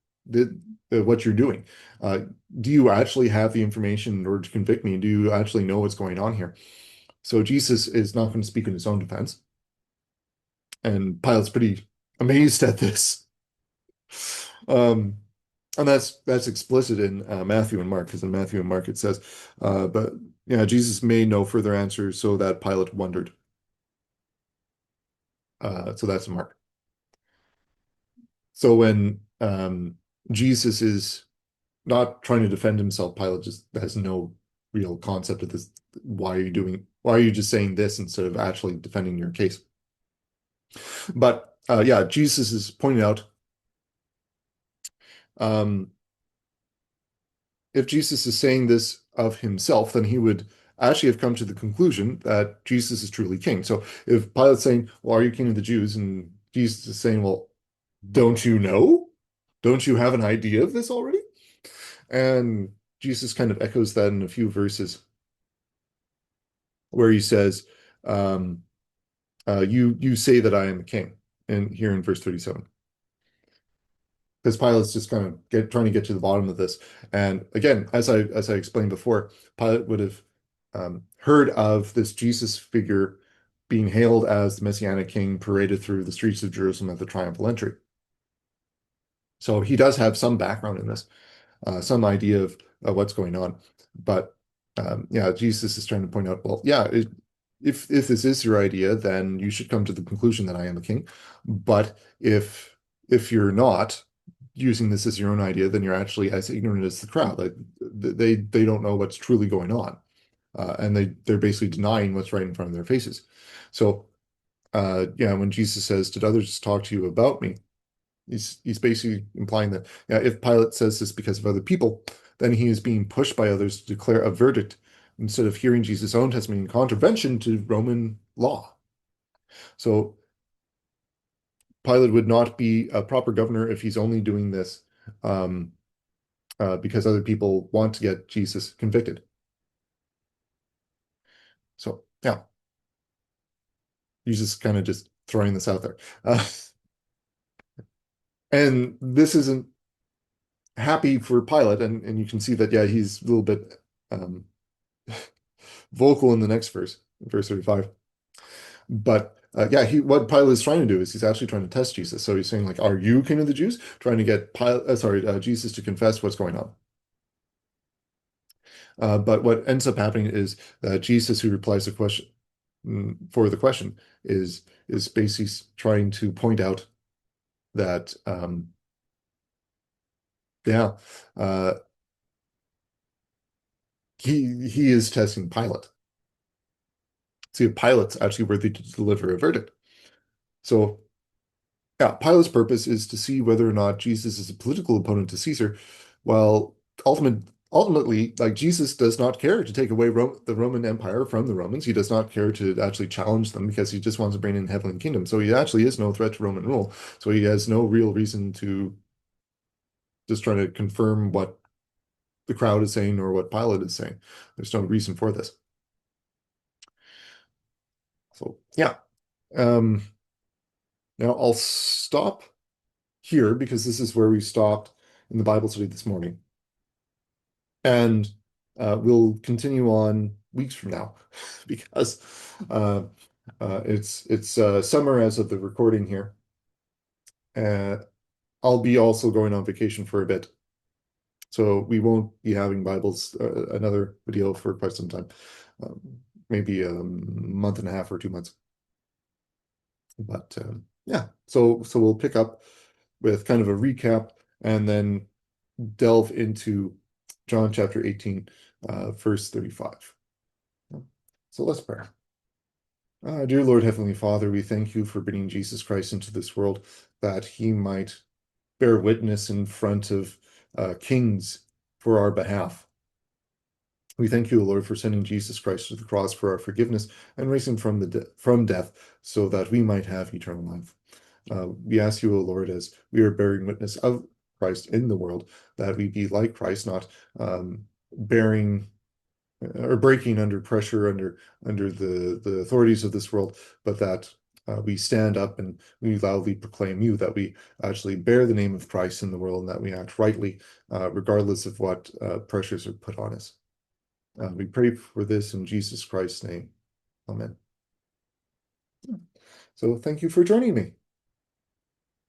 A: what you're doing. Uh, do you actually have the information in order to convict me? Do you actually know what's going on here? So Jesus is not going to speak in his own defense. And Pilate's pretty amazed at this. Um, And that's explicit in Matthew and Mark, because in Matthew and Mark it says, but yeah, Jesus made no further answer, so that Pilate wondered. So that's in Mark. So when Jesus is not trying to defend himself, Pilate just has no real concept of this. Why are you just saying this instead of actually defending your case? But yeah, Jesus is pointing out um, if Jesus is saying this of himself, then he would actually have come to the conclusion that Jesus is truly king. So if Pilate's saying, "Well, are you king of the Jews?" and Jesus is saying, "Well, don't you know? Don't you have an idea of this already?" And Jesus kind of echoes that in a few verses where he says, um, you say that I am a king, and here in verse 37. Because Pilate's just kind of trying to get to the bottom of this. And again, as I explained before, Pilate would have heard of this Jesus figure being hailed as the Messianic king paraded through the streets of Jerusalem at the Triumphal Entry. So he does have some background in this, some idea of what's going on. But yeah, Jesus is trying to point out, well, yeah, if this is your idea, then you should come to the conclusion that I am a king. But if you're not using this as your own idea, then you're actually as ignorant as the crowd. Like they don't know what's truly going on, and they're basically denying what's right in front of their faces. So yeah, when Jesus says, "Did others talk to you about me?" He's basically implying that yeah, if Pilate says this because of other people, then he is being pushed by others to declare a verdict instead of hearing Jesus' own testimony in contravention to Roman law. So Pilate would not be a proper governor if he's only doing this um, because other people want to get Jesus convicted. So yeah, he's just kind of just throwing this out there. And this isn't happy for Pilate, and you can see that yeah, he's a little bit um, vocal in the next verse, verse 35. But yeah, what Pilate is trying to do is he's actually trying to test Jesus. So he's saying like, "Are you king of the Jews?" Trying to get Jesus to confess what's going on. But what ends up happening is that Jesus, who replies the question for the question, is basically trying to point out that yeah, uh, he is testing Pilate. See if Pilate's actually worthy to deliver a verdict. So yeah, Pilate's purpose is to see whether or not Jesus is a political opponent to Caesar, while ultimately, like Jesus does not care to take away the Roman Empire from the Romans. He does not care to actually challenge them because he just wants to bring in heavenly kingdom. So he actually is no threat to Roman rule. So he has no real reason to just try to confirm what the crowd is saying or what Pilate is saying. There's no reason for this. So yeah. Um, Now I'll stop here because this is where we stopped in the Bible study this morning. And we'll continue on weeks from now because uh, it's summer as of the recording here. Uh, I'll be also going on vacation for a bit, so we won't be having Bibles another video for quite some time, um, maybe a month and a half or 2 months. But yeah, so we'll pick up with kind of a recap and then delve into John chapter 18, verse 35. So let's pray. Dear Lord, Heavenly Father, we thank you for bringing Jesus Christ into this world that he might bear witness in front of kings for our behalf. We thank you, Lord, for sending Jesus Christ to the cross for our forgiveness and raising from death so that we might have eternal life. We ask you, O Lord, as we are bearing witness of Christ in the world, that we be like Christ, not bearing or breaking under pressure under the authorities of this world, but that we stand up and we loudly proclaim you, that we actually bear the name of Christ in the world and that we act rightly, regardless of what pressures are put on us. We pray for this in Jesus Christ's name. Amen. So thank you for joining me.